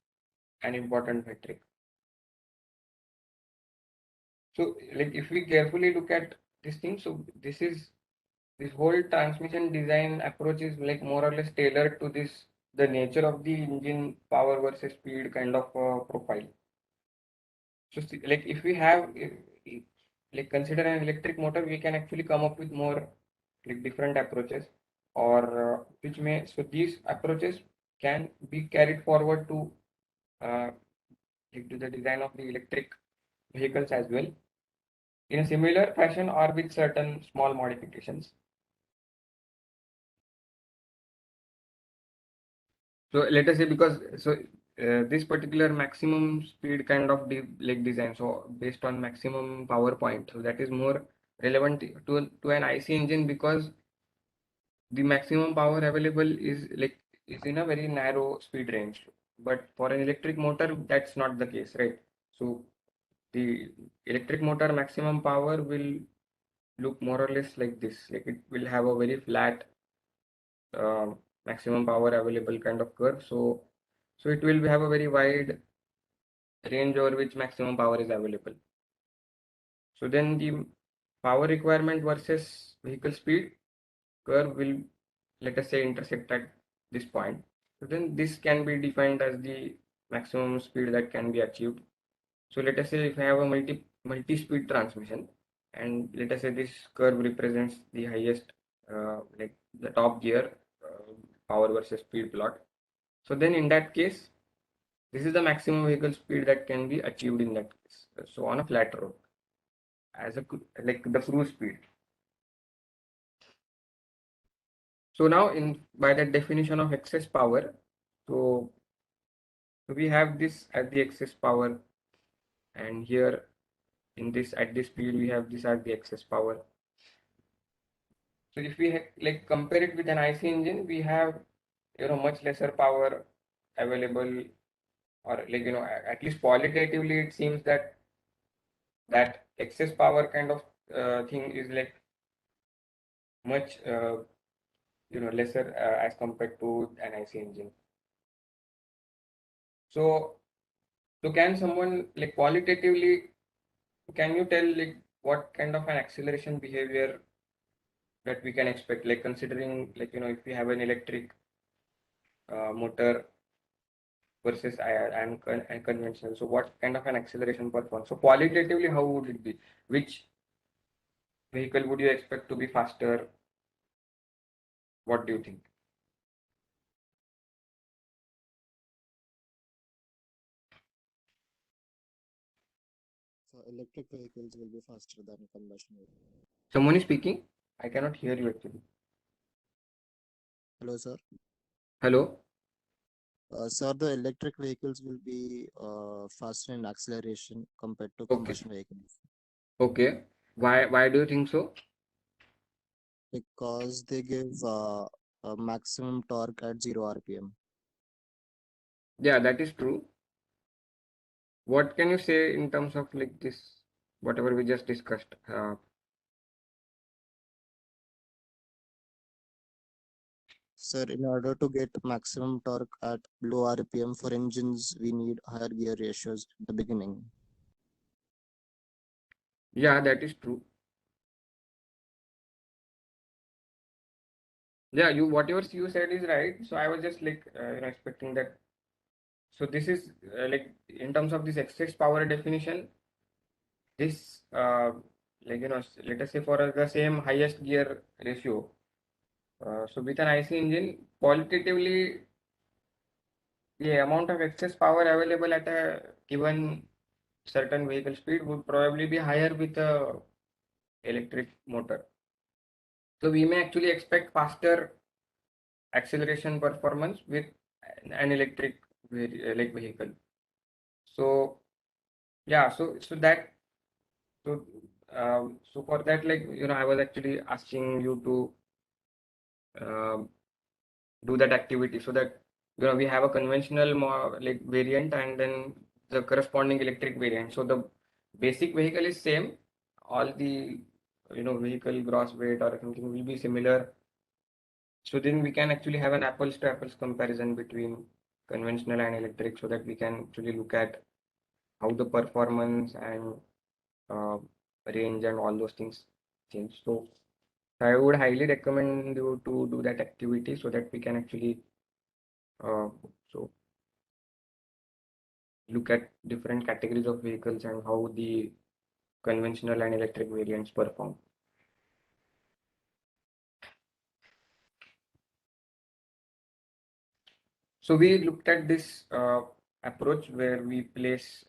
an important metric. So like if we carefully look at this thing, so this whole transmission design approach is like more or less tailored to the nature of the engine power versus speed kind of profile. So like if we have like consider an electric motor, we can actually come up with more like different approaches, or which may, so these approaches can be carried forward to uh, like to the design of the electric vehicles as well in a similar fashion or with certain small modifications. So let us say, because this particular maximum speed kind of design, so based on maximum power point, so that is more relevant to an IC engine, because the maximum power available is in a very narrow speed range. But for an electric motor, that's not the case, right? So the electric motor maximum power will look more or less like this. Like it will have a very flat maximum power available kind of curve. So it will have a very wide range over which maximum power is available. So then the power requirement versus vehicle speed curve will, let us say, intersect at this point. So then this can be defined as the maximum speed that can be achieved. So let us say if I have a multi-speed transmission, and let us say this curve represents the highest, like the top gear power versus speed plot. So then in that case, this is the maximum vehicle speed that can be achieved in that case. So on a flat road, as a like the cruise speed. So now in by that definition of excess power, so we have this as the excess power, and here in this at this speed we have this as the excess power. So if we like compare it with an IC engine, we have much lesser power available, or like at least qualitatively it seems that that excess power kind of thing is like much lesser as compared to an IC engine. So can someone like qualitatively, can you tell like what kind of an acceleration behavior that we can expect, like considering like if we have an electric motor versus and conventional, so what kind of an acceleration performance? So qualitatively, how would it be? Which vehicle would you expect to be faster? What do you think? So electric vehicles will be faster than combustion vehicles. Someone is speaking. I cannot hear you actually. Hello, sir. Hello. Sir, the electric vehicles will be faster in acceleration compared to Okay. combustion vehicles Okay. Why do you think so? because they give a maximum torque at 0 RPM. Yeah, that is true. What can you say in terms of like this, whatever we just discussed? Sir, in order to get maximum torque at low RPM for engines, we need higher gear ratios at the beginning. Yeah, that is true. Yeah, you whatever you said is right. So I was just like expecting that. So this is like in terms of this excess power definition, this like let us say for the same highest gear ratio. So with an IC engine, qualitatively the amount of excess power available at a given certain vehicle speed would probably be higher with a electric motor. So we may actually expect faster acceleration performance with an electric like vehicle. So yeah, so that so so for that, like I was actually asking you to um, do that activity so that we have a conventional like variant and then the corresponding electric variant. So the basic vehicle is same, all the vehicle gross weight or something will be similar. So then we can actually have an apples to apples comparison between conventional and electric so that we can actually look at how the performance and uh, range and all those things change. So I would highly recommend you to do that activity so that we can actually uh, so look at different categories of vehicles and how the conventional and electric variants perform. So we looked at this approach where we place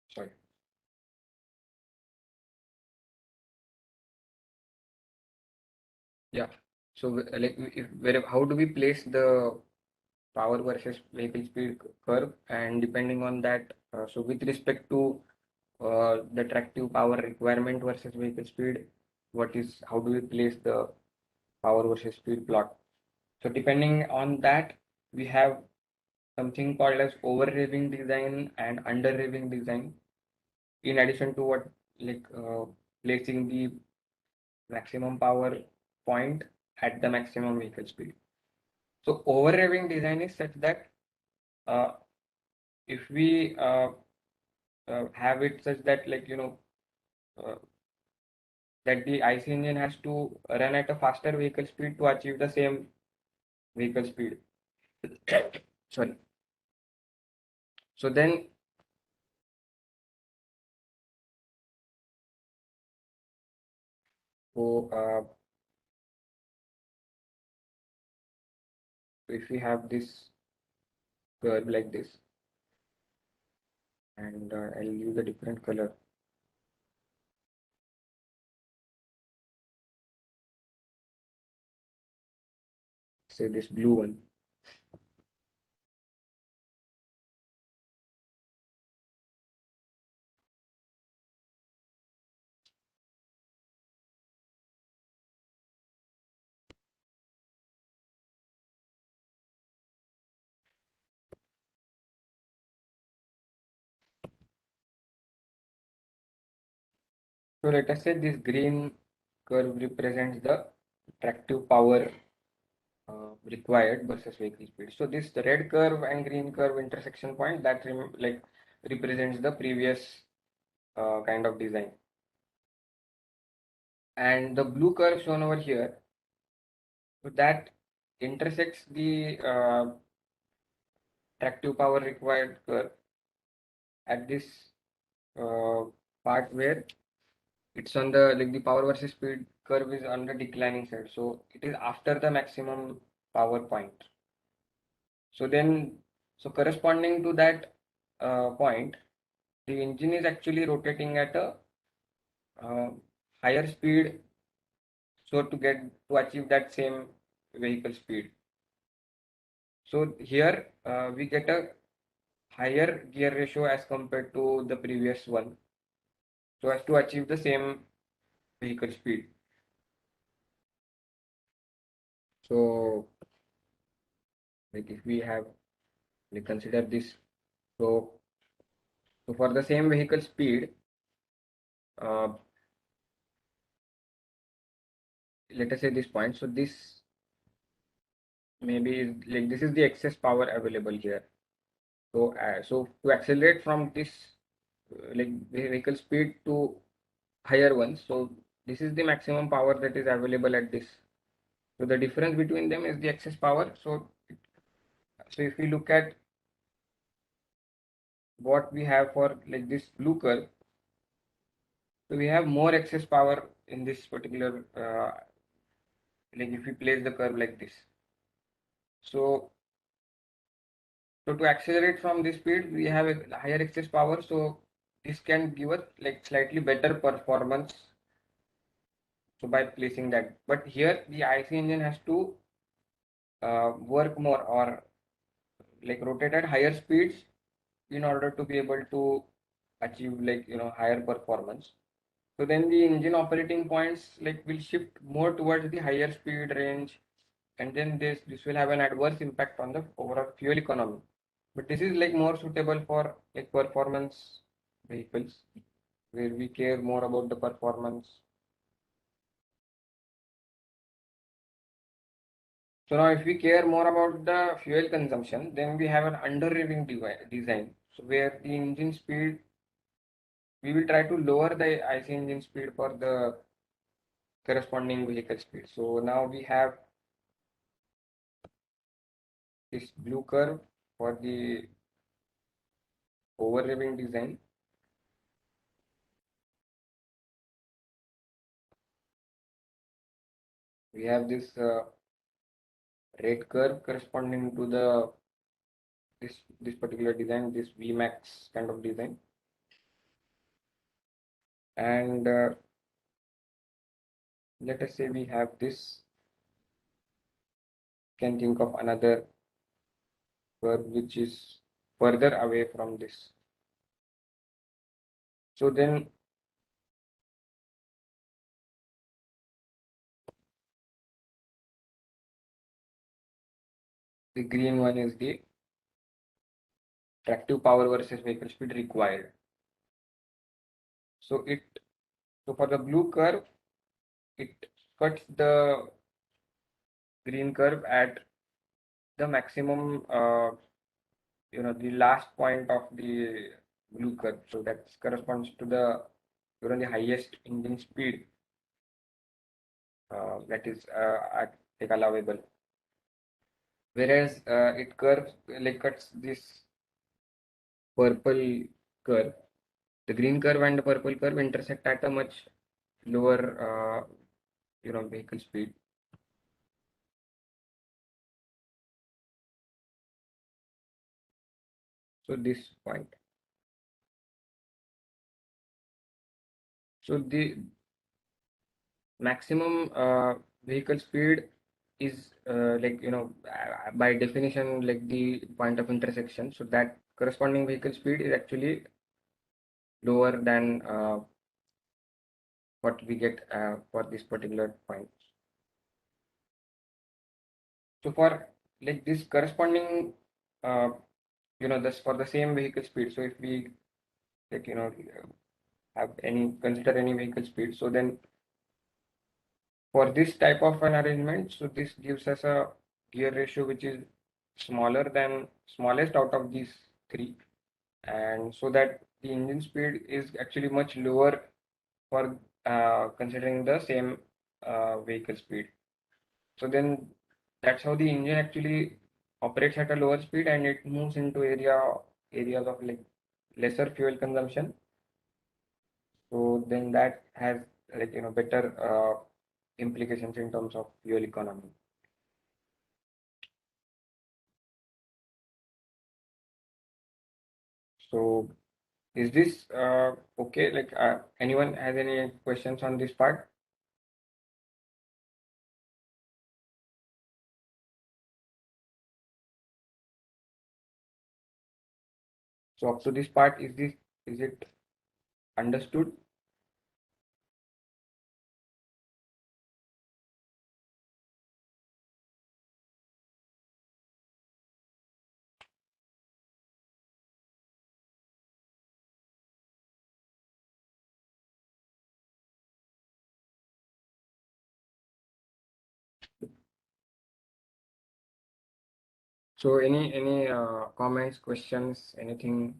sorry. Yeah. So like how do we place the power versus vehicle speed curve, and depending on that, so with respect to the tractive power requirement versus vehicle speed, how do we place the power versus speed plot? So depending on that, we have something called as over revving design and under revving design. In addition to what like placing the maximum power point at the maximum vehicle speed. So over revving design is such that uh, if we have it such that uh, that the IC engine has to run at a faster vehicle speed to achieve the same vehicle speed. Sorry. So then so if we have this curve like this, and I'll use a different color, say this blue one. So let us say this green curve represents the tractive power required versus vehicle speed. So this red curve and green curve intersection point that represents the previous kind of design. And the blue curve shown over here, so that intersects the tractive power required curve at this uh, part where it's on the like the power versus speed curve is on the declining side. So it is after the maximum power point. So then, so corresponding to that point, the engine is actually rotating at a uh, higher speed, so to achieve that same vehicle speed. So here we get a higher gear ratio as compared to the previous one, so as to achieve the same vehicle speed. So Like if we have, we consider this, so for the same vehicle speed, uh, let us say this point. So this maybe is like this is the excess power available here. So so to accelerate from this like vehicle speed to higher ones, so this is the maximum power that is available at this. So the difference between them is the excess power. So if we look at what we have for like this blue curve, so we have more excess power in this particular like if we place the curve like this. So so to accelerate from this speed, we have a higher excess power. So this can give us like slightly better performance. So by placing that, but here the IC engine has to work more or like rotate at higher speeds in order to be able to achieve like higher performance. So then the engine operating points like will shift more towards the higher speed range, and then this will have an adverse impact on the overall fuel economy. But this is like more suitable for like performance vehicles where we care more about the performance. So now if we care more about the fuel consumption, then we have an under-revving design. So where the engine speed, we will try to lower the IC engine speed for the corresponding vehicle speed. So now we have this blue curve for the over-revving design. We have this red curve corresponding to the this particular design, this Vmax kind of design. And let us say we have this, can think of another curve which is further away from this. So then the green one is the tractive power versus vehicle speed required. So for the blue curve, it cuts the green curve at the maximum the last point of the blue curve. So that corresponds to the the highest engine speed that is like allowable. Whereas it curves like cuts this purple curve. The green curve and the purple curve intersect at a much lower vehicle speed. So this point. So the maximum vehicle speed is by definition like the point of intersection. So that corresponding vehicle speed is actually lower than what we get for this particular point. So for like this corresponding this for the same vehicle speed. So if we like have any consider any vehicle speed, so then for this type of an arrangement, so this gives us a gear ratio which is smaller than smallest out of these three, and so that the engine speed is actually much lower for considering the same vehicle speed. So then that's how the engine actually operates at a lower speed and it moves into areas of like lesser fuel consumption. So then that has like better implications in terms of fuel economy. So is this okay? Like anyone has any questions on this part? So up to this part, is it understood? So any comments, questions, anything?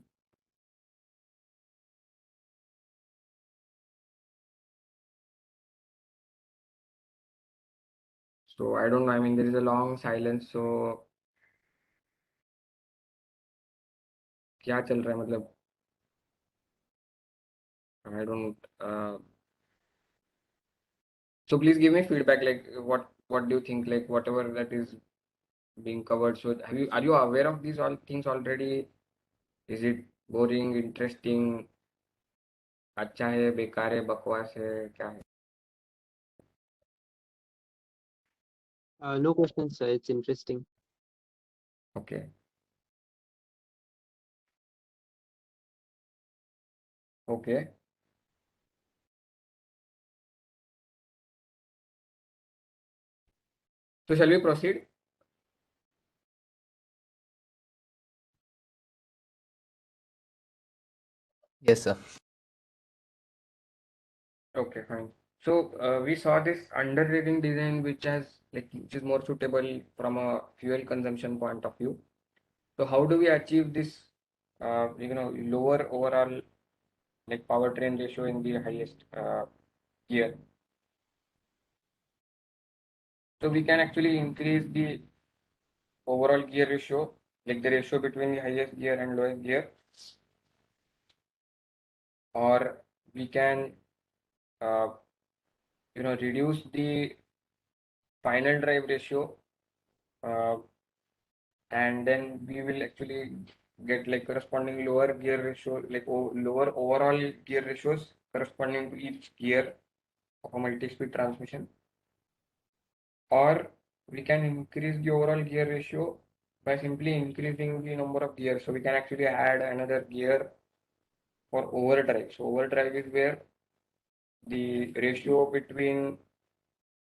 So I don't know. I mean, there is a long silence. So क्या चल रहा है मतलब? I don't. So please give me feedback. Like what do you think? Like whatever that is being covered. So are you aware of these all things already? Is it boring, interesting, अच्छा है, बेकार है, बकवास है, क्या है? No questions, sir. It's interesting. Okay. Okay. So shall we proceed? Yes, sir. Okay, fine. So we saw this under-reading design, which is more suitable from a fuel consumption point of view. So how do we achieve this, lower overall like powertrain ratio in the highest gear? So we can actually increase the overall gear ratio, like the ratio between the highest gear and lowest gear, or we can, uh, reduce the final drive ratio, uh, and then we will actually get like corresponding lower gear ratio, like lower overall gear ratios corresponding to each gear of a multi-speed transmission, or we can increase the overall gear ratio by simply increasing the number of gears. So we can actually add another gear for overdrive. So overdrive is where the ratio between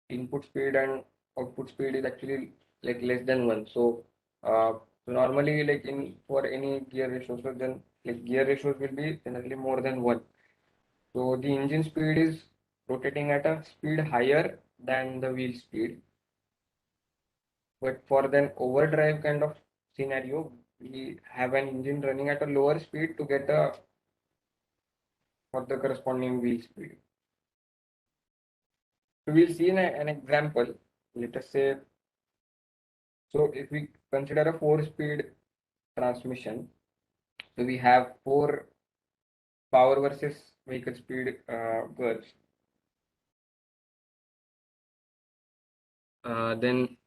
input speed and output speed is actually like less than one. So normally like in for any gear ratio, so then like gear ratios will be generally more than one. So the engine speed is rotating at a speed higher than the wheel speed. But for the overdrive kind of scenario, we have an engine running at a lower speed to get a for the corresponding wheel speed. So we'll see an example. Let us say, so if we consider a four-speed transmission, so we have four power versus vehicle speed curves. Then,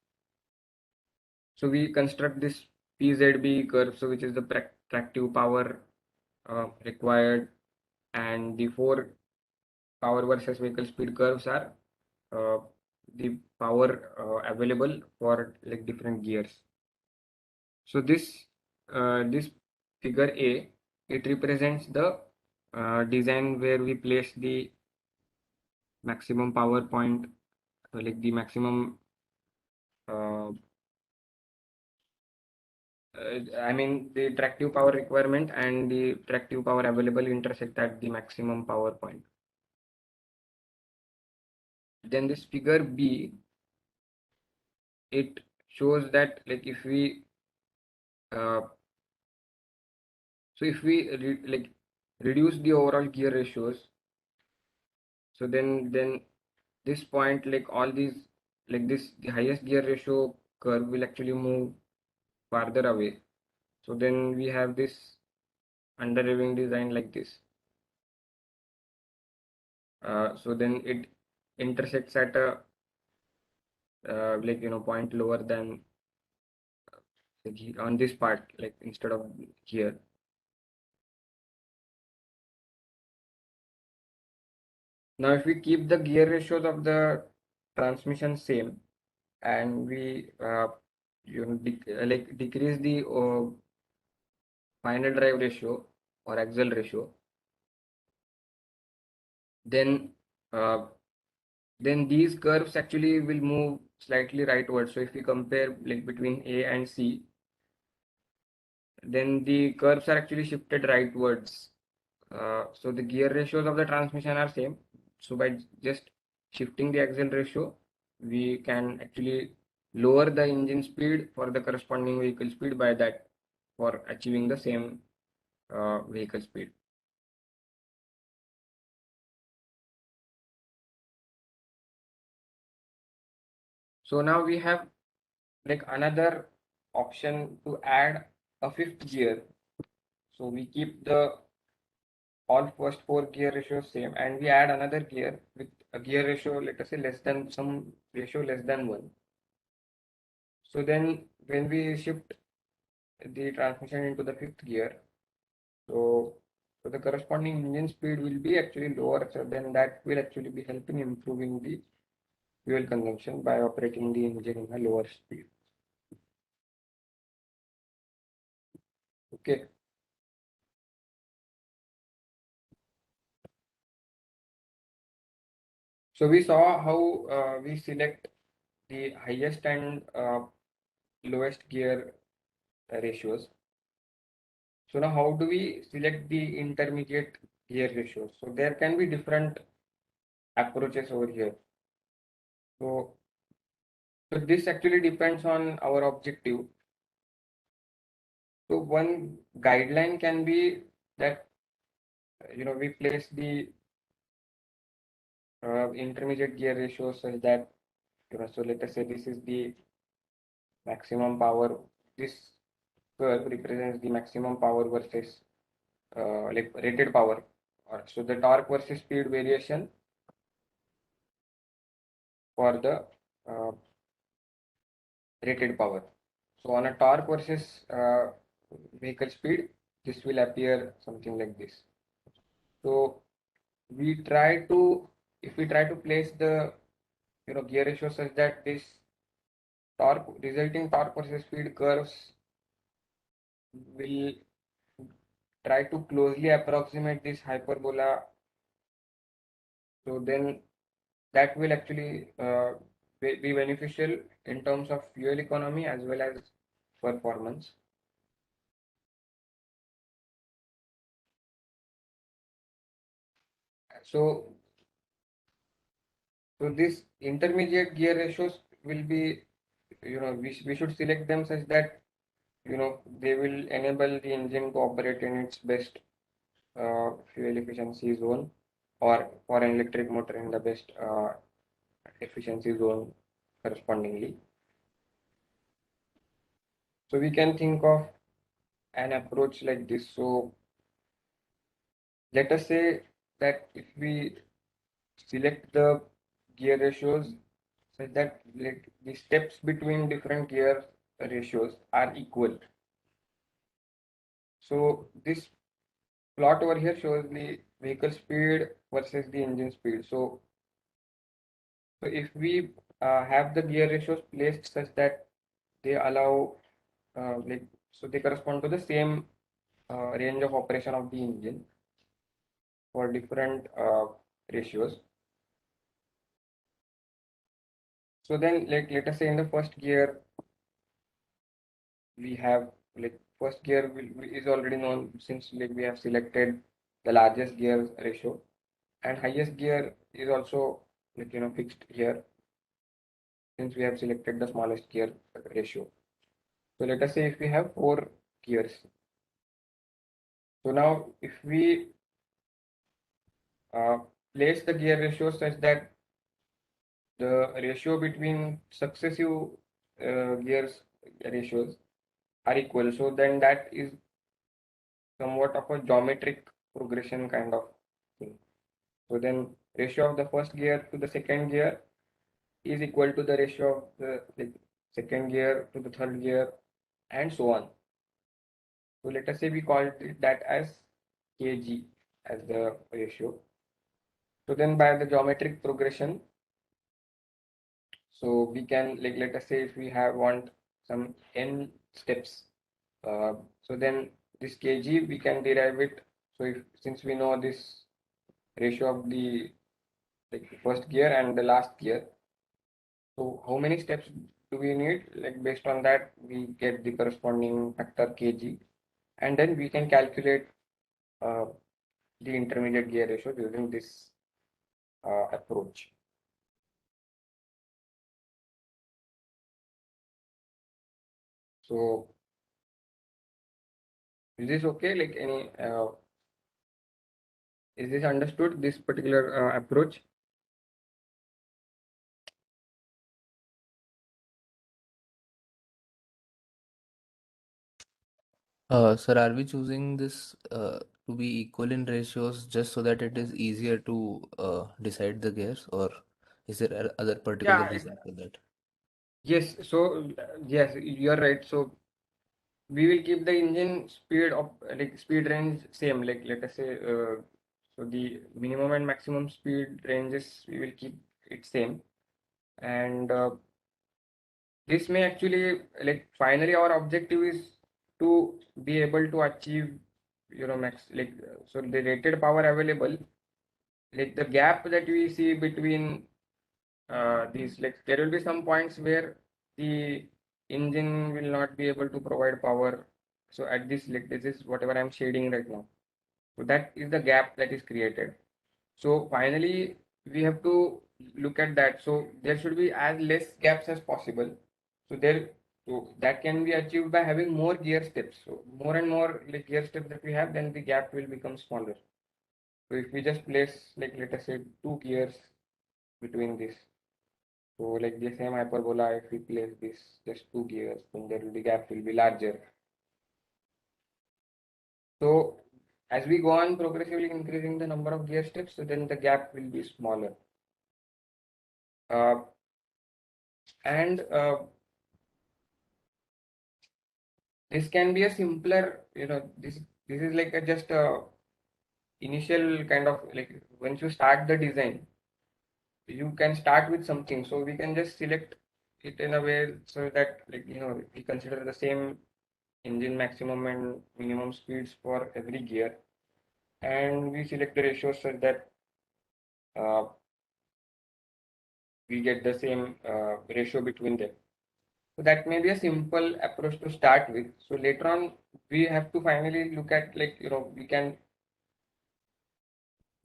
so we construct this PZB curve, so which is the tractive power required, and the four power versus vehicle speed curves are uh, the power available for like different gears. So this figure A, it represents the design where we place the maximum power point, like the maximum. I mean the tractive power requirement and the tractive power available intersect at the maximum power point. Then this figure B, it shows that like if we uh, so if we reduce the overall gear ratios, so then this point like all these like this the highest gear ratio curve will actually move farther away. So then we have this under-reeving design like this. So then it intersects at a point lower than on this part, like instead of here. Now if we keep the gear ratios of the transmission same, and we decrease the final drive ratio or axle ratio, then uh, then these curves actually will move slightly rightward. So if we compare like between A and C, then the curves are actually shifted rightwards. So the gear ratios of the transmission are same. So by just shifting the axle ratio, we can actually lower the engine speed for the corresponding vehicle speed by that for achieving the same vehicle speed. So now we have like another option to add a fifth gear. So we keep the all first four gear ratios same and we add another gear with a gear ratio, let us say less than some ratio less than 1. So then when we shift the transmission into the fifth gear, so the corresponding engine speed will be actually lower, so then that will actually be helping improving the fuel consumption by operating the engine in a lower speed. Okay. So we saw how we select the highest and lowest gear ratios. So now how do we select the intermediate gear ratios? So there can be different approaches over here. So, so this actually depends on our objective. So one guideline can be that we place the intermediate gear ratios such that so let us say this is the maximum power. This curve represents the maximum power versus like rated power. So the torque versus speed variation for the uh, rated power. So on a torque versus vehicle speed, this will appear something like this. So we try to, if we try to place the gear ratio such that this torque resulting torque versus speed curves will try to closely approximate this hyperbola. So then that will actually be beneficial in terms of fuel economy as well as performance. So this intermediate gear ratios will be, we should select them such that, they will enable the engine to operate in its best fuel efficiency zone or for an electric motor in the best efficiency zone correspondingly. So we can think of an approach like this. So let us say that if we select the gear ratios such that like the steps between different gear ratios are equal. So this plot over here shows the vehicle speed versus the engine speed. So if we have the gear ratios placed such that they allow so they correspond to the same range of operation of the engine for different ratios. So then let us say in the first gear we have like first gear is already known since like we have selected the largest gear ratio and highest gear is also like fixed here since we have selected the smallest gear ratio. So let us say if we have 4 gears. So now if we uh, place the gear ratio such that the ratio between successive gears ratios are equal, so then that is somewhat of a geometric progression kind of thing. So then ratio of the first gear to the second gear is equal to the ratio of the second gear to the third gear and so on. So let us say we call that as kg as the ratio. So then by the geometric progression, so we can like let us say if we have want some n steps, so then this kg we can derive it. So if since we know this ratio of the like first gear and the last gear, so how many steps do we need? Like based on that, we get the corresponding factor kg, and then we can calculate uh, the intermediate gear ratio using this approach. So is this okay? Like is this understood, this particular approach? Sir, are we choosing this to be equal in ratios just so that it is easier to decide the gears, or is there other particular Yeah, reason for that? yes. So yes, you're right. So we will keep the engine speed of like speed range same. Like let us say, so the minimum and maximum speed ranges we will keep it same, and this may actually like finally our objective is to be able to achieve max like so the rated power available, like the gap that we see between these, like there will be some points where the engine will not be able to provide power. So at this, like this is whatever I'm shading right now, so that is the gap that is created. So finally we have to look at that, so there should be as less gaps as possible. So there, so that can be achieved by having more gear steps. So more and more like gear steps that we have, then the gap will become smaller. So if we just place, like let us say, two gears between this, so like the same hyperbola, if we place this just two gears, then there will be gap will be larger. So as we go on progressively increasing the number of gear steps, so then the gap will be smaller. Uh, and this can be a simpler, this is like a just a initial kind of like once you start the design, you can start with something. So we can just select it in a way so that like we consider the same engine maximum and minimum speeds for every gear, and we select the ratios so that uh, we get the same ratio between them. So that may be a simple approach to start with. So later on, we have to finally look at like we can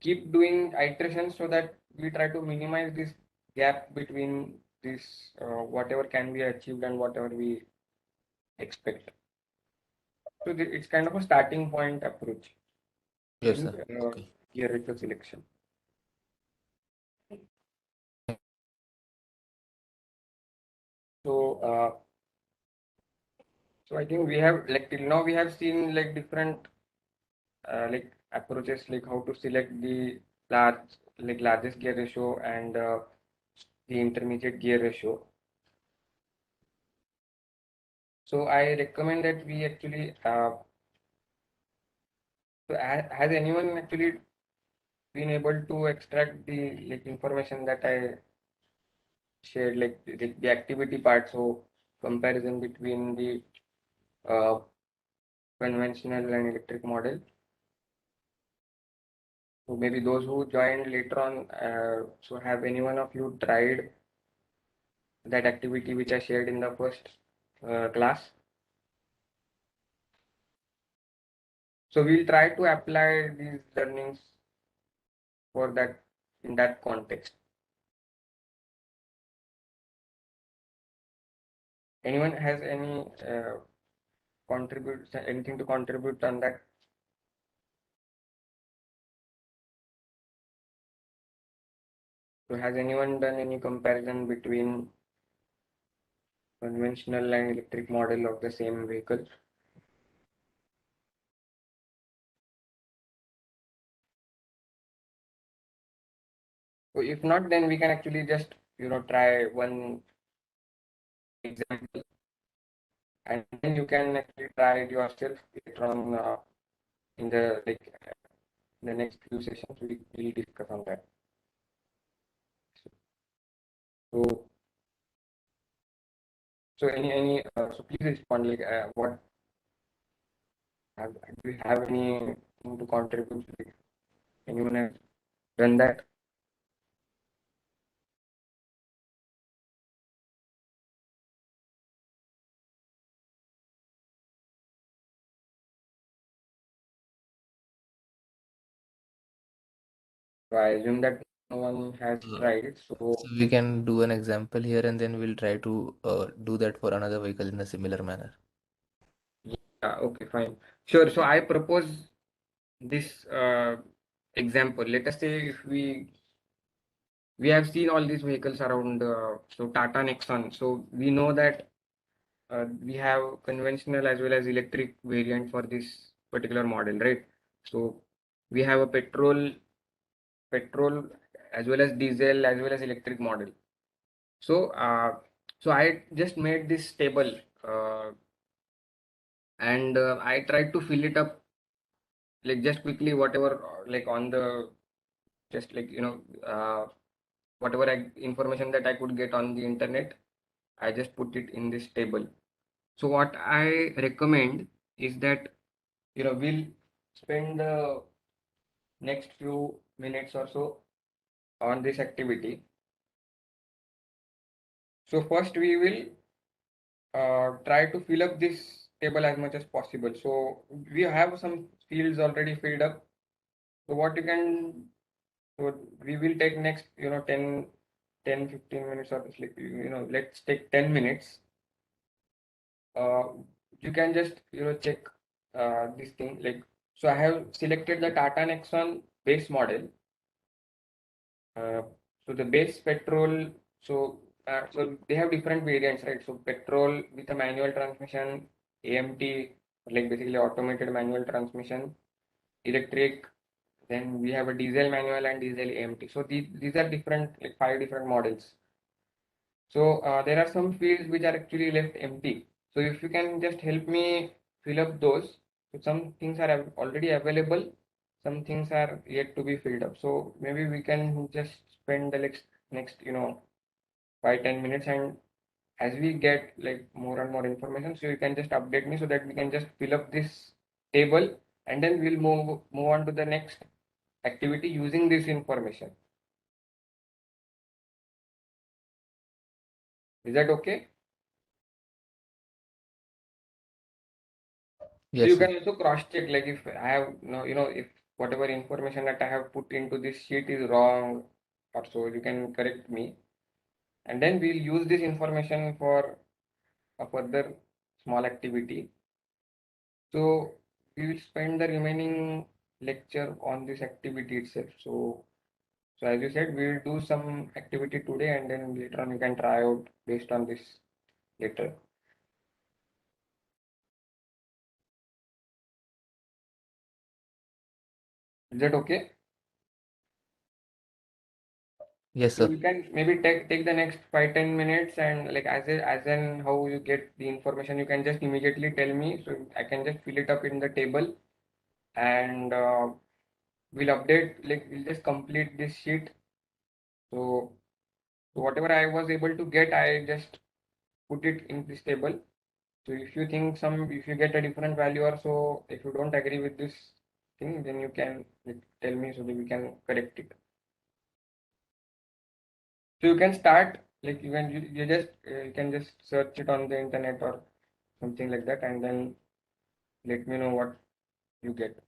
keep doing iterations so that we try to minimize this gap between this whatever can be achieved and whatever we expect. So it's kind of a starting point approach Yes, in sir. Okay. gear ratio selection. So so I think we have like till now we have seen like different like approaches, like how to select the largest gear ratio and the intermediate gear ratio. So I recommend that we actually so has anyone actually been able to extract the like information that I shared, like the activity part? So comparison between the uh, conventional and electric model. So maybe those who joined later on, so have any one of you tried that activity which I shared in the first class? So we'll try to apply these learnings for that in that context. Anyone has any contribute anything to contribute on that? So has anyone done any comparison between conventional and electric model of the same vehicle? So if not, then we can actually just try one example, and then you can actually try it yourself later on in the the next few sessions. We will discuss on that. So so please respond like what do you have anything to contribute? Like, anyone has done that? So I assume that no one has Uh, tried it. so we can do an example here, and then we'll try to do that for another vehicle in a similar manner. Okay, fine. Sure. So I propose this example. Let us say if we have seen all these vehicles around, so Tata Nexon. So we know that we have conventional as well as electric variant for this particular model, right? So we have a petrol as well as diesel as well as electric model. So so I just made this table uh, and I tried to fill it up like just quickly whatever like on the just like whatever information that I could get on the internet. I just put it in this table. So what I recommend is that we'll spend the next few minutes or so on this activity. So first we will try to fill up this table as much as possible. So we have some fields already filled up. So what you can, so we will take next 10-15 minutes or like let's take 10 minutes. uh, you can just check this thing like, so I have selected the Tata Nexon base model. uh, so the base petrol, so they have different variants, right? So petrol with a manual transmission, AMT, like basically automated manual transmission, electric, then we have a diesel manual and diesel AMT. So these are different, like 5 different models. So there are some fields which are actually left empty. So if you can just help me fill up those. So some things are already available, some things are yet to be filled up. So maybe we can just spend the next 5-10 minutes, and as we get like more and more information, so you can just update me so that we can just fill up this table, and then we'll move on to the next activity using this information. Is that okay? So Yes, you sir. can also cross check, like if I have no, if whatever information that I have put into this sheet is wrong or so, you can correct me. And then we'll use this information for a further small activity. So we will spend the remaining lecture on this activity itself. So as you said, we will do some activity today and then later on you can try out based on this later. Is that okay? Yes, So sir. you can maybe take the next 5-10 minutes, and like as in how you get the information, you can just immediately tell me so I can just fill it up in the table, and we'll update, like we'll just complete this sheet. So, so whatever I was able to get, I just put it in this table. So if you get a different value or so, if you don't agree with this thing, then you can like, tell me so that we can correct it. So you can start, like you just you can just search it on the internet or something like that, and then let me know what you get.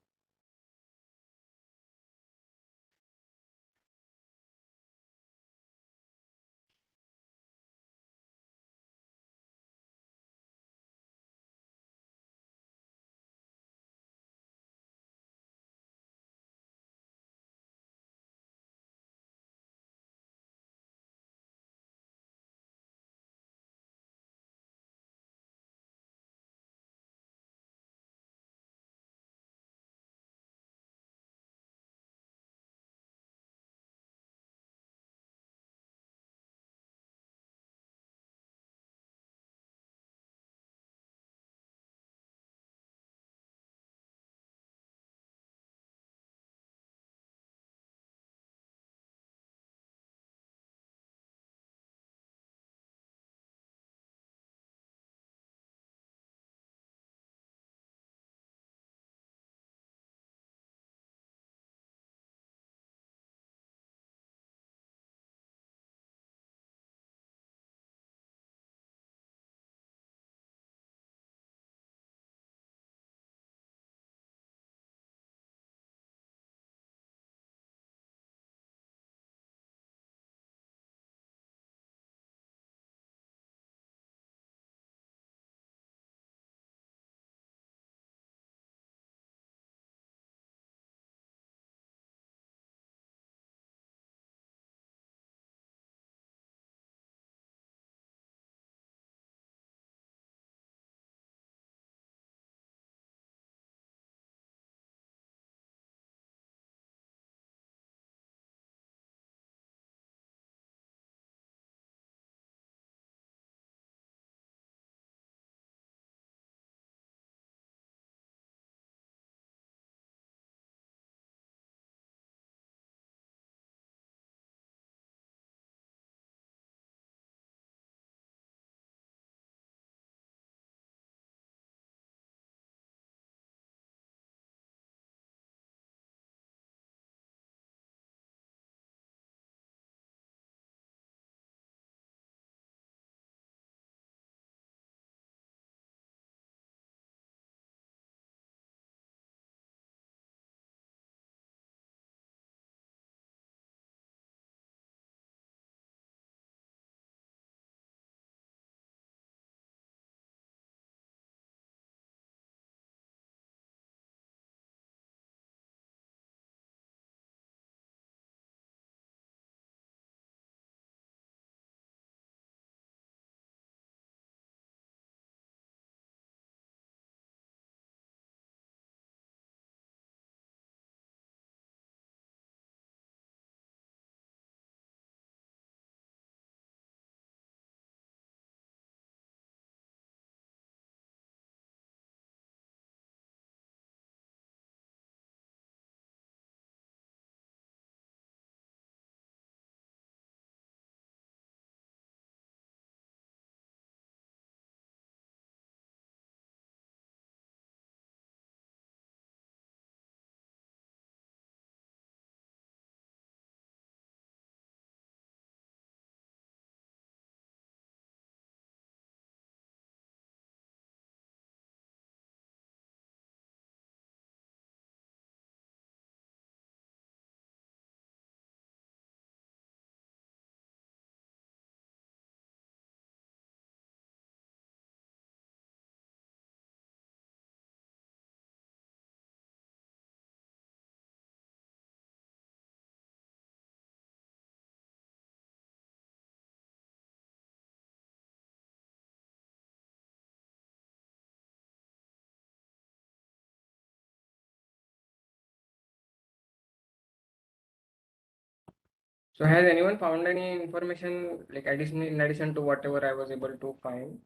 So has anyone found any information like additional in addition to whatever I was able to find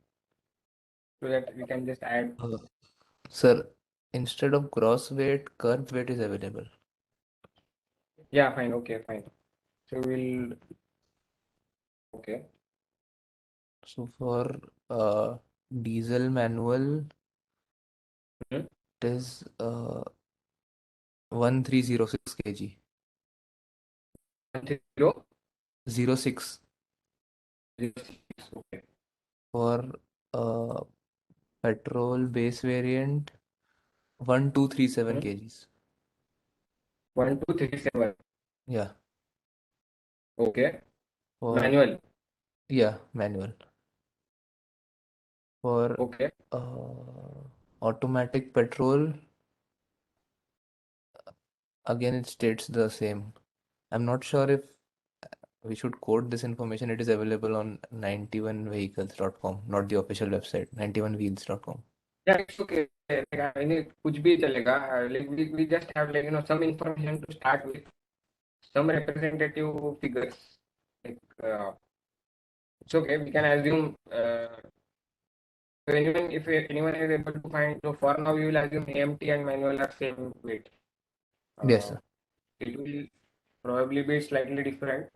so that we can just add? Uh, Sir, instead of gross weight, curve weight is available. Yeah, fine. Okay, fine. So we'll okay. So for diesel manual, Mhm. it is 1306 kg. 130, 06 okay. for uh, petrol base variant, 1237 Mhm. kgs. 1237. Yeah, Okay. for Manual. yeah, manual. For Okay. automatic petrol, again it states the same. I'm not sure if we should quote this information. It is available on 91vehicles.com, not the official website, 91wheels.com. Yeah, it's okay. Like, I mean, कुछ भी चलेगा. Like we just have like some information to start with, some representative figures. Like it's okay. We can assume. So anyone, if anyone is able to find, so for now we will assume AMT and manual are same weight. Yes, Uh, sir. it will probably be slightly different,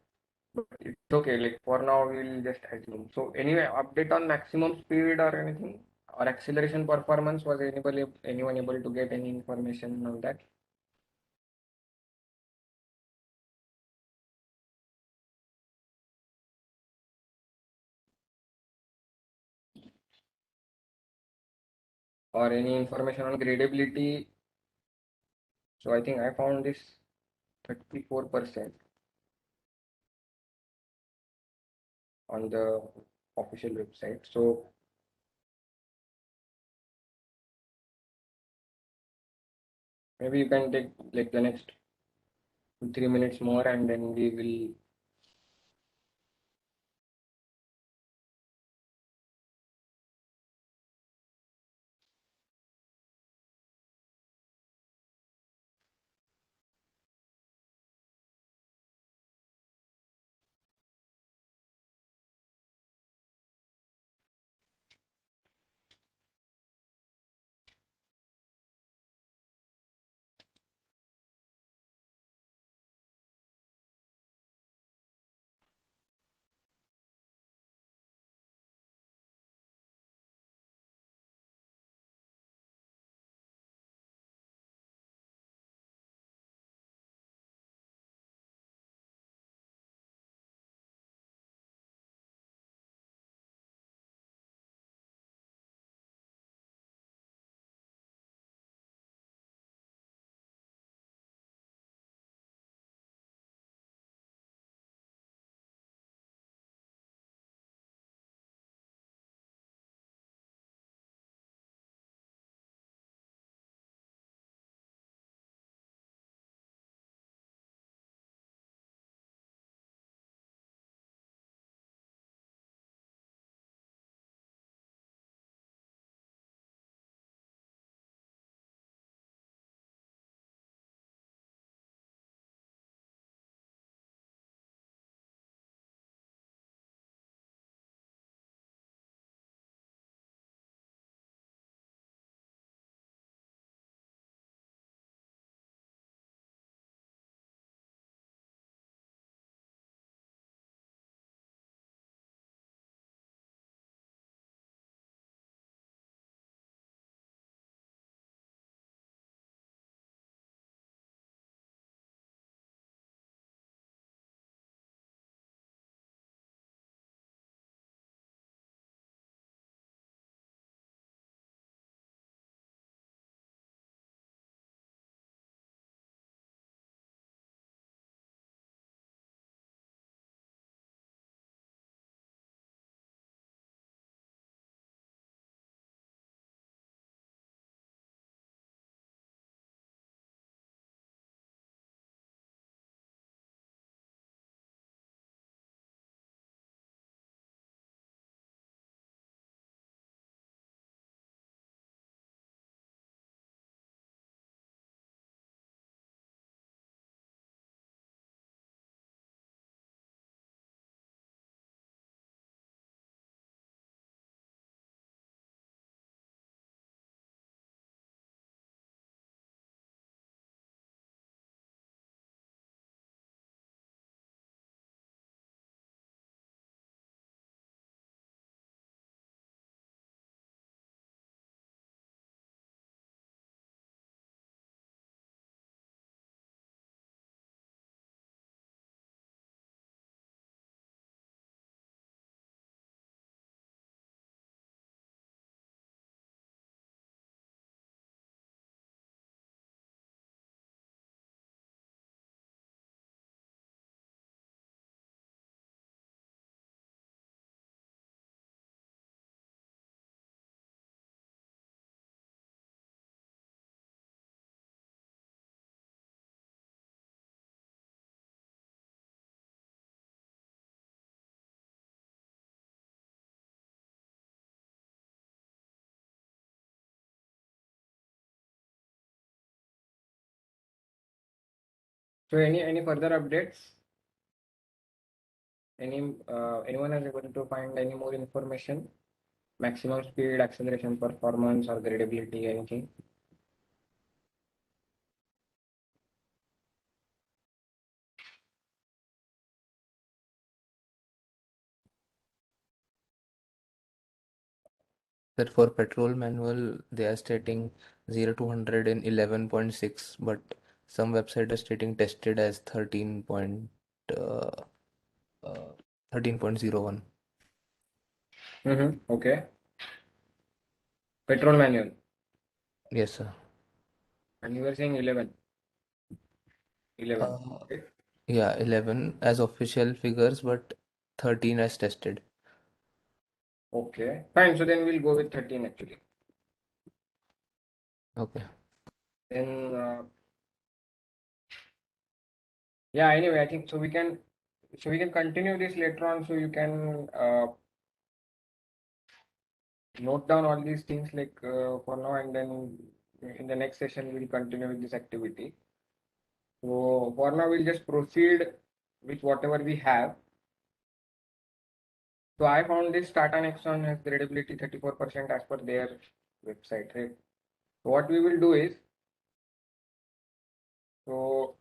but it's okay. Like for now we will just assume. So anyway, update on maximum speed or anything or acceleration performance, was anyone able to get any information on that? Or any information on gradability? So I think I found this 34% on the official website. So maybe you can take like the next 2 3 minutes more and then we will So any further updates? Anyone is able to find any more information? Maximum speed, acceleration, performance, or gradability, anything? That for petrol manual, they are stating 0 to 100 in 11.6, but some website is stating tested as 13.01. Okay. Petrol manual. Yes, sir. And you were saying 11. 11. Uh, Okay. yeah, 11 as official figures, but 13 as tested. Okay. Fine. So then we'll go with 13 actually. Okay. Then yeah. Anyway, I think so we can continue this later on. So you can note down all these things like for now, and then in the next session we'll continue with this activity. So for now we'll just proceed with whatever we have. So I found this Tata Nexon has gradability 34% as per their website, right? So what we will do is, so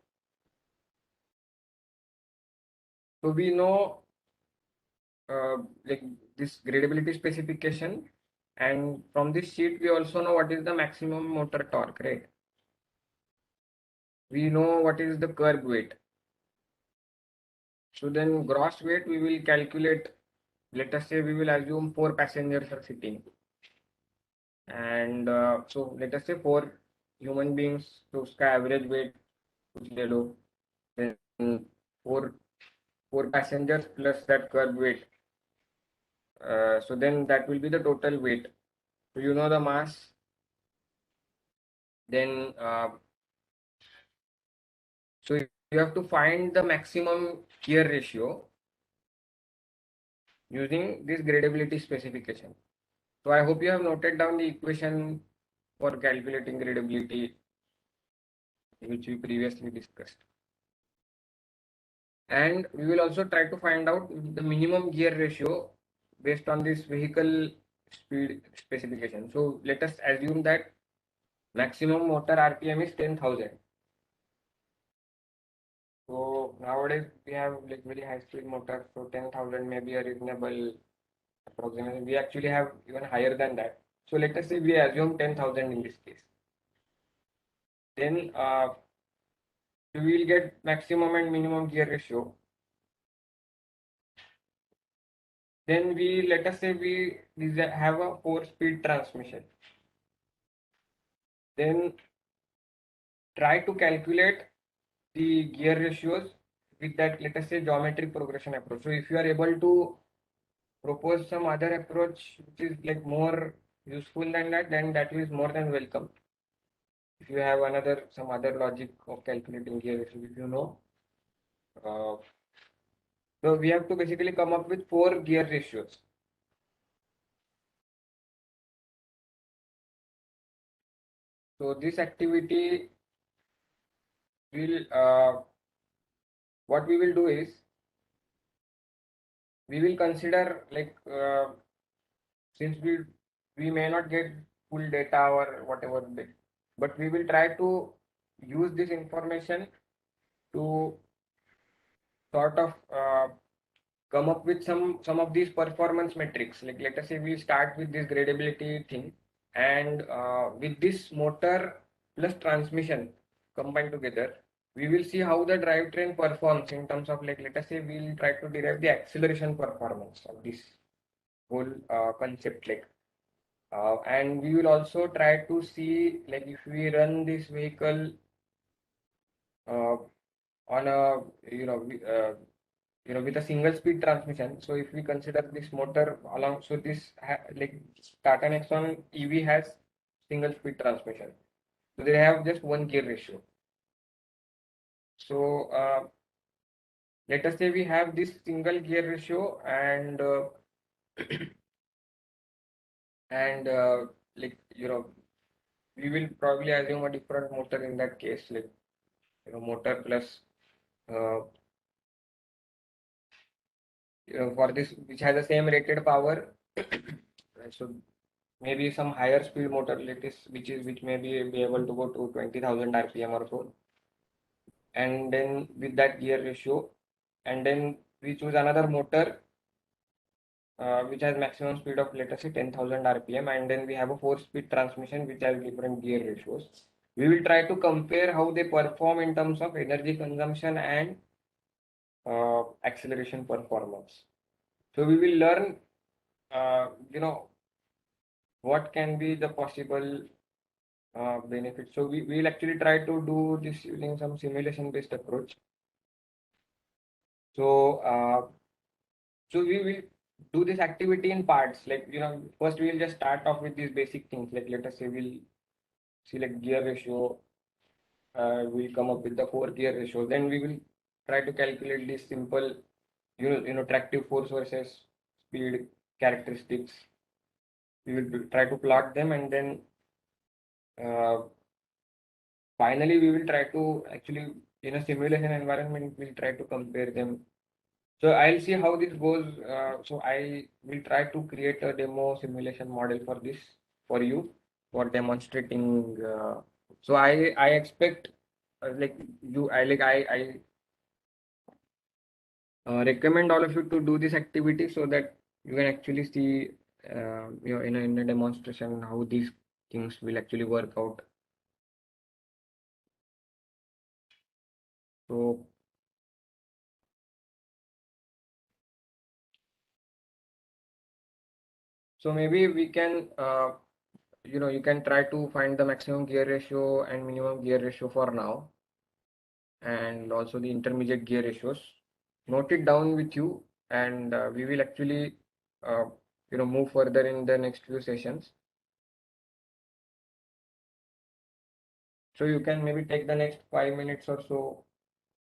so we know like this gradability specification, and from this sheet we also know what is the maximum motor torque, right? We know what is the curb weight. So then gross weight we will calculate. Let us say we will assume 4 passengers are sitting, and so let us say 4 human beings. So उसका average weight कुछ ले लो. Then four passengers plus that curb weight. So then that will be the total weight. So you know the mass. Then so you have to find the maximum gear ratio using this gradability specification. So I hope you have noted down the equation for calculating gradability, which we previously discussed. And we will also try to find out the minimum gear ratio based on this vehicle speed specification. So let us assume that maximum motor RPM is 10,000. So nowadays we have like very high speed motors, so 10,000 may be a reasonable approximation. We actually have even higher than that. So let us say we assume 10,000 in this case. Then we will get maximum and minimum gear ratio. Then let us say we have a 4-speed transmission. Then try to calculate the gear ratios with that, let us say, geometric progression approach. So if you are able to propose some other approach which is like more useful than that, then that is more than welcome. If you have some other logic of calculating gear ratio, if you know. So we have to basically come up with 4 gear ratios. So this activity will what we will do is we will consider like since we may not get full data or whatever, but we will try to use this information to sort of come up with some of these performance metrics. Like let us say we start with this gradability thing, and with this motor plus transmission combined together, we will see how the drivetrain performs in terms of like let us say we'll try to derive the acceleration performance of this whole concept, like and we will also try to see like if we run this vehicle on a with a single speed transmission. So if we consider this motor along, so this like Tata Nexon EV has single speed transmission. So they have just 1 gear ratio. So let us say we have this single gear ratio, and and like we will probably assume a different motor in that case, like motor plus uh, for this which has the same rated power. So maybe some higher speed motor latest which may be able to go to 20,000 rpm or so, and then with that gear ratio, and then we choose another motor which has maximum speed of, let us say, 10,000 rpm, and then we have a 4-speed transmission which has different gear ratios. We will try to compare how they perform in terms of energy consumption and acceleration performance. So we will learn, what can be the possible benefits. So we will actually try to do this using some simulation based approach. So so we will do this activity in parts. Like, first we will just start off with these basic things. Like, let us say we'll select gear ratio. We'll come up with the 4 gear ratio. Then we will try to calculate these simple, tractive force versus speed characteristics. We will try to plot them, and then uh, finally we will try to actually, in a simulation environment, we'll try to compare them. So I'll see how this goes. So I will try to create a demo simulation model for this for you for demonstrating. So I expect, like you I like I recommend all of you to do this activity so that you can actually see, in a demonstration how these things will actually work out. So maybe we can, you can try to find the maximum gear ratio and minimum gear ratio for now, and also the intermediate gear ratios. Note it down with you, and we will actually, uh, move further in the next few sessions. So you can maybe take the next 5 minutes or so,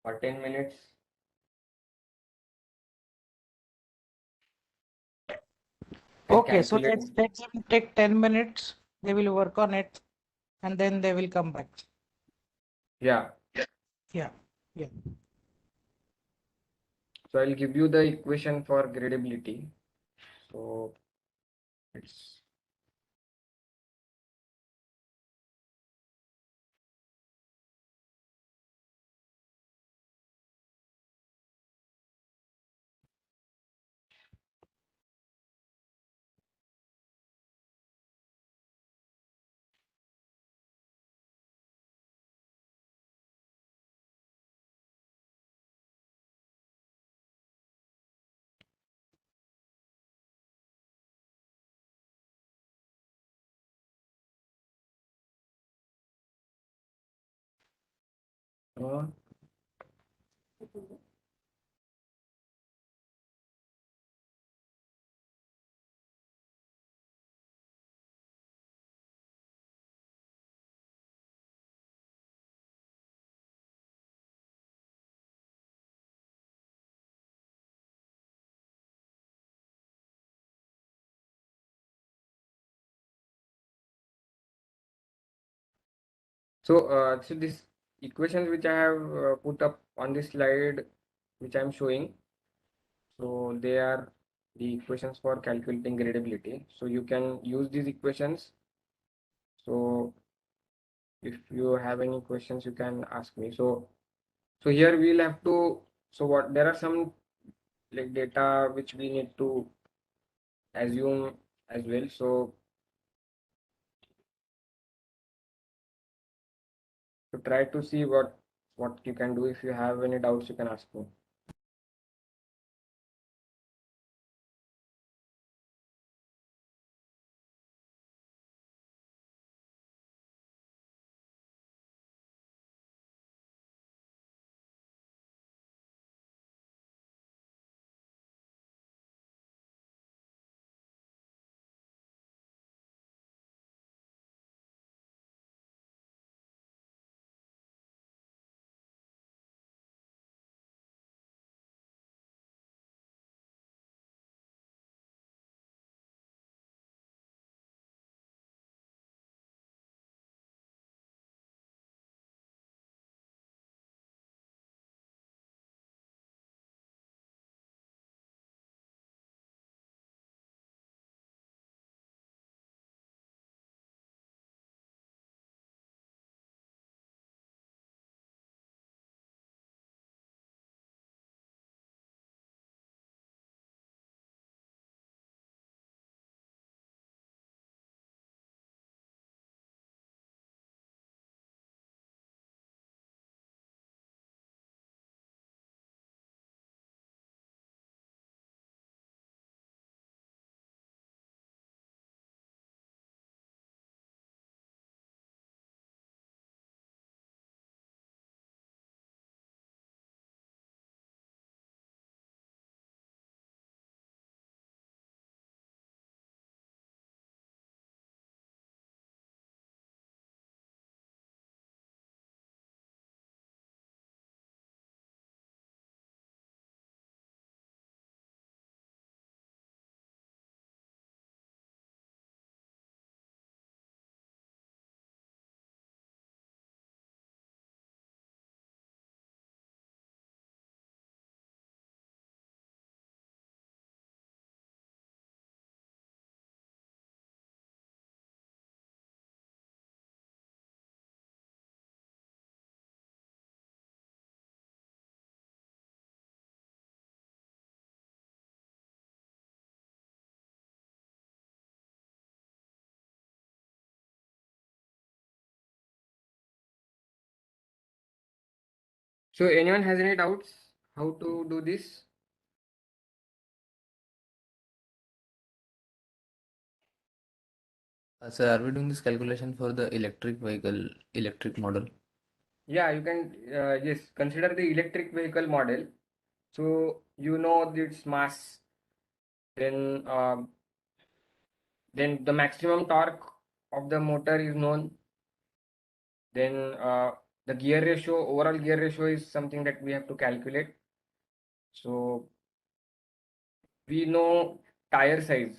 or 10 minutes. And Okay, so calculate. let's let them take 10 minutes. They will work on it and then they will come back. Yeah. Yeah. Yeah. So I'll give you the equation for gradability. So it's uh, so this equations which I have put up on this slide, which I'm showing. So they are the equations for calculating gradability. So you can use these equations. So if you have any questions, you can ask me. So here we'll have to, so what, there are some like data which we need to assume as well. So try to see what you can do. If you have any doubts, you can ask me. So anyone has any doubts how to do this? Sir, are we doing this calculation for the electric vehicle, electric model? Yeah, you can, yes, consider the electric vehicle model. So you know its mass, then the maximum torque of the motor is known. Then the gear ratio, overall gear ratio is something that we have to calculate. So we know tire size.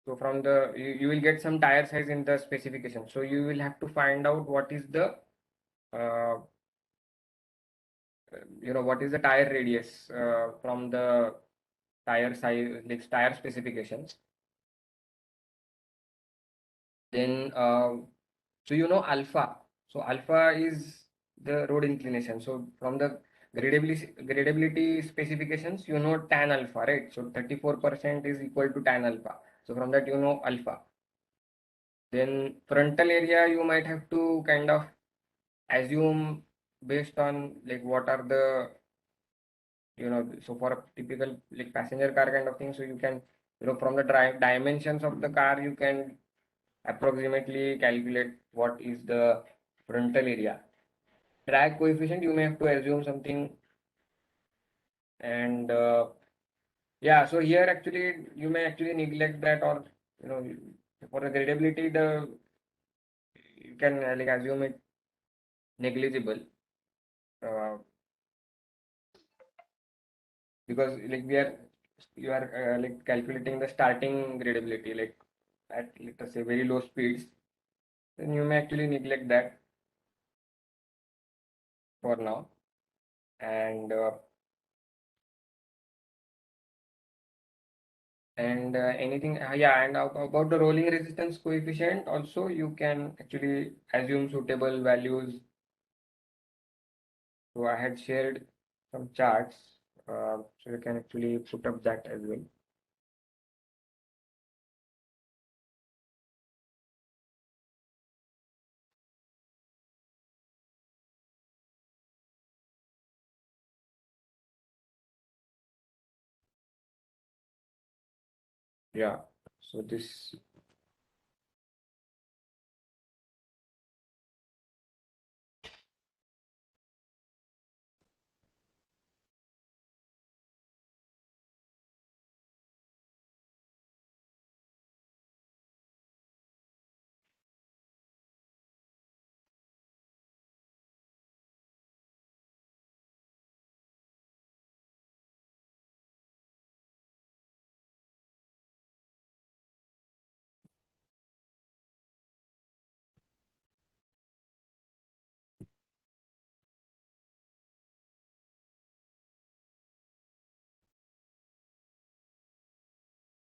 So from the you will get some tire size in the specification. So you will have to find out what is the uh, what is the tire radius from the tire size, like tire specifications. Then so you know alpha. So alpha is the road inclination. So from the gradability specifications, you know tan alpha, right? So 34% is equal to tan alpha. So from that you know alpha. Then frontal area you might have to kind of assume based on like what are the so for a typical like passenger car kind of thing, so you can from the dimensions of the car you can approximately calculate what is the frontal area. Drag coefficient you may have to assume something, and yeah, so here actually you may actually neglect that, or you know for the gradability the you can like assume it negligible, uh, because like you are like calculating the starting gradability like at let us say very low speeds, then you may actually neglect that for now. And anything yeah, and about the rolling resistance coefficient also you can actually assume suitable values. So I had shared some charts, so you can actually put up that as well. Yeah, so this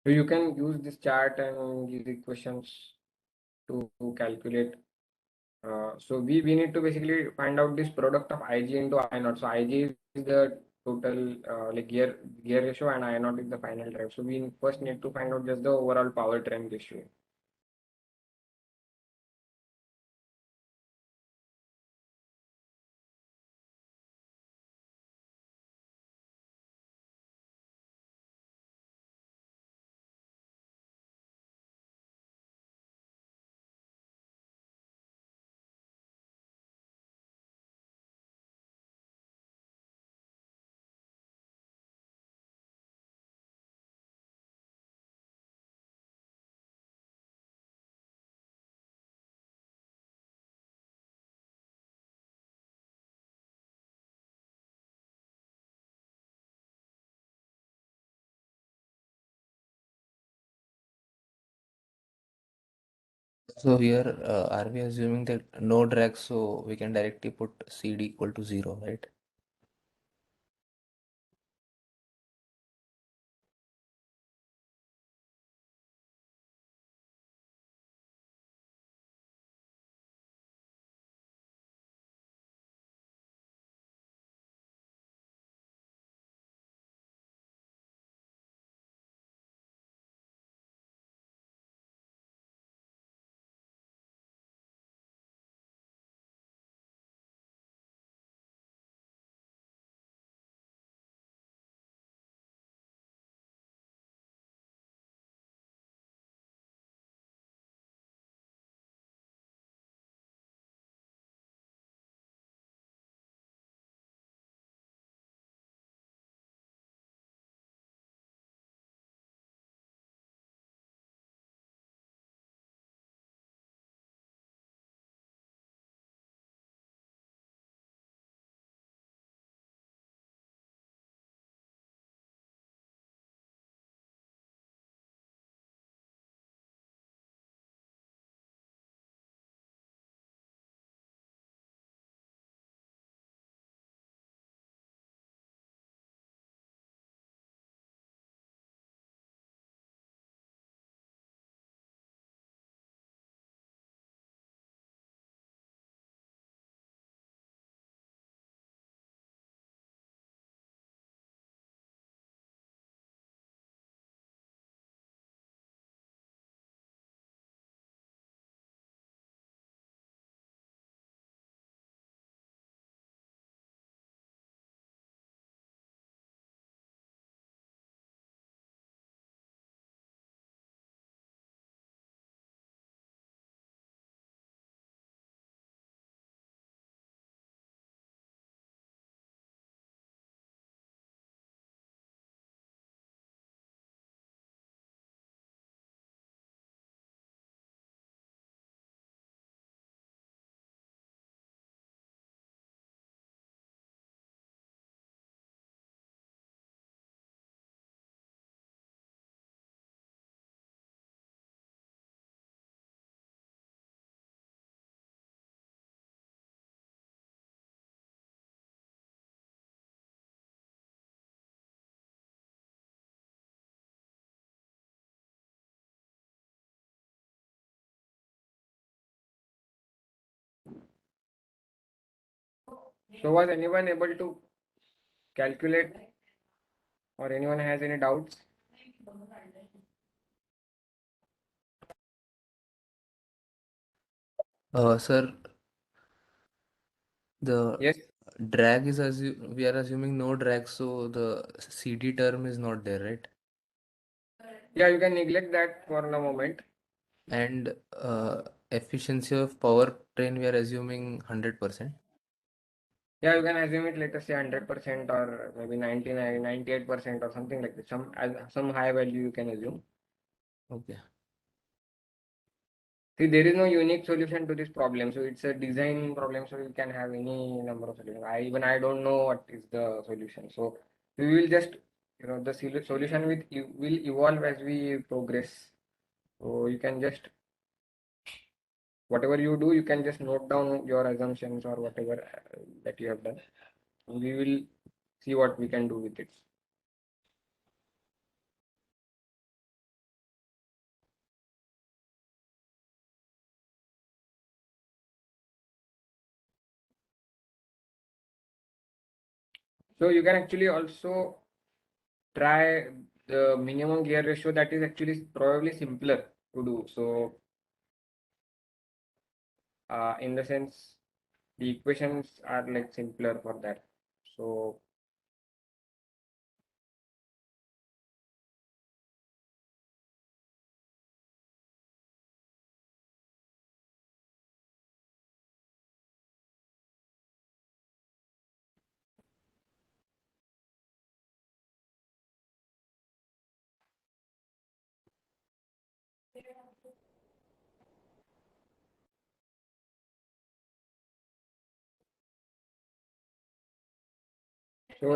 so you can use this chart and use the equations to calculate. So we need to basically find out this product of Ig into I naught. So Ig is the total like gear ratio, and I naught is the final drive. So we first need to find out just the overall powertrain ratio. So here, are we assuming that no drag, so we can directly put CD equal to 0, right? So was anyone able to calculate, or anyone has any doubts? Sir, the Yes. drag is we are assuming no drag, so the CD term is not there, right? Yeah, you can neglect that for a moment. And efficiency of powertrain, we are assuming 100%. Yeah, you can assume it, let us say 100% or maybe 99, 98% or something like that. Some high value you can assume. Okay. See, there is no unique solution to this problem. So it's a design problem. So you can have any number of solutions. I don't know what is the solution. So we will just, the solution will evolve as we progress. So you can just, whatever you do, you can just note down your assumptions or whatever that you have done. We will see what we can do with it. So you can actually also try the minimum gear ratio, that is actually probably simpler to do. So in the sense, the equations are like simpler for that. So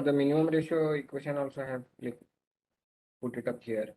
the minimum ratio equation also have like put it up here.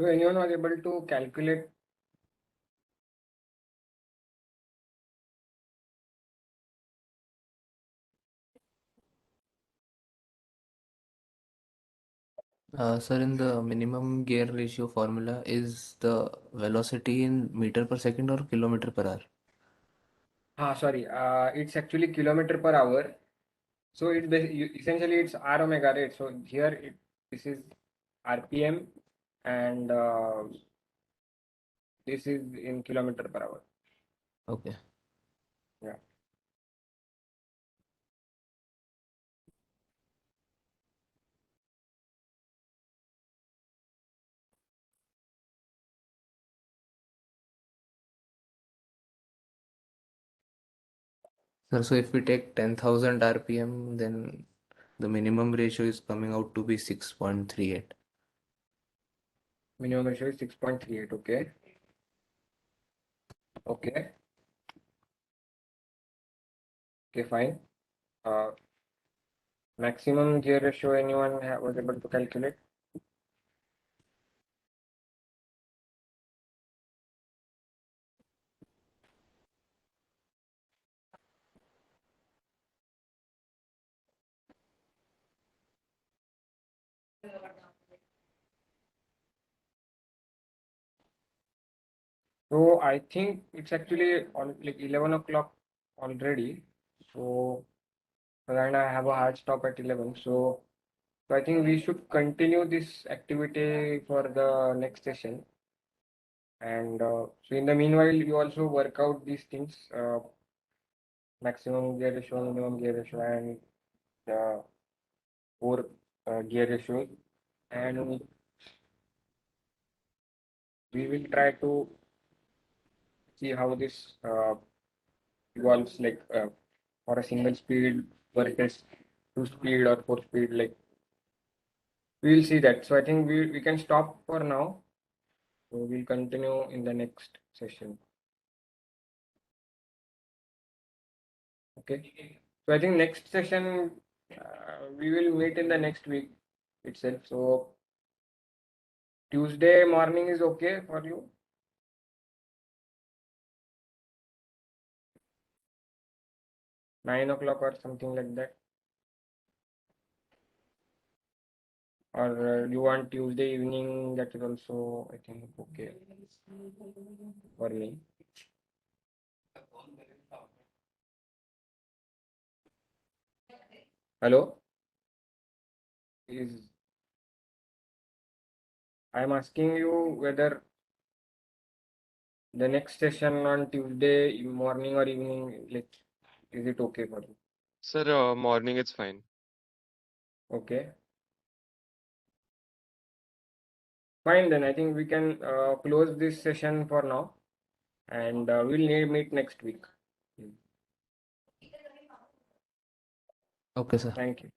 So anyone was able to calculate? Sir, in the minimum gear ratio formula, is the velocity in meter per second or kilometer per hour? Sorry, it's actually kilometer per hour. So essentially it's R omega, right? So here this is RPM and this is in kilometer per hour. Okay. Yeah. Sir, so if we take 10,000 RPM, then the minimum ratio is coming out to be 6.38. Minimum ratio is 6.38. Okay. Okay. Okay, fine. Maximum gear ratio anyone was able to calculate? So I think it's actually on like 11 o'clock already. So and I have a hard stop at 11. So I think we should continue this activity for the next session. And so in the meanwhile, you also work out these things, maximum gear ratio, minimum gear ratio, and four gear ratios. And we will try to see how this evolves, like for a single speed versus two speed or four speed. Like we will see that. So I think we can stop for now. So we'll continue in the next session. Okay. So I think next session we will meet in the next week itself. So Tuesday morning is okay for you? 9 o'clock or something like that? Or you want Tuesday evening? That is also, I think, okay for me. Hello? Is I'm asking you whether the next session on Tuesday morning or evening, like, is it okay for you? Sir, morning it's fine. Okay. Fine, then I think we can close this session for now, and we'll meet next week. Okay, sir. Thank you.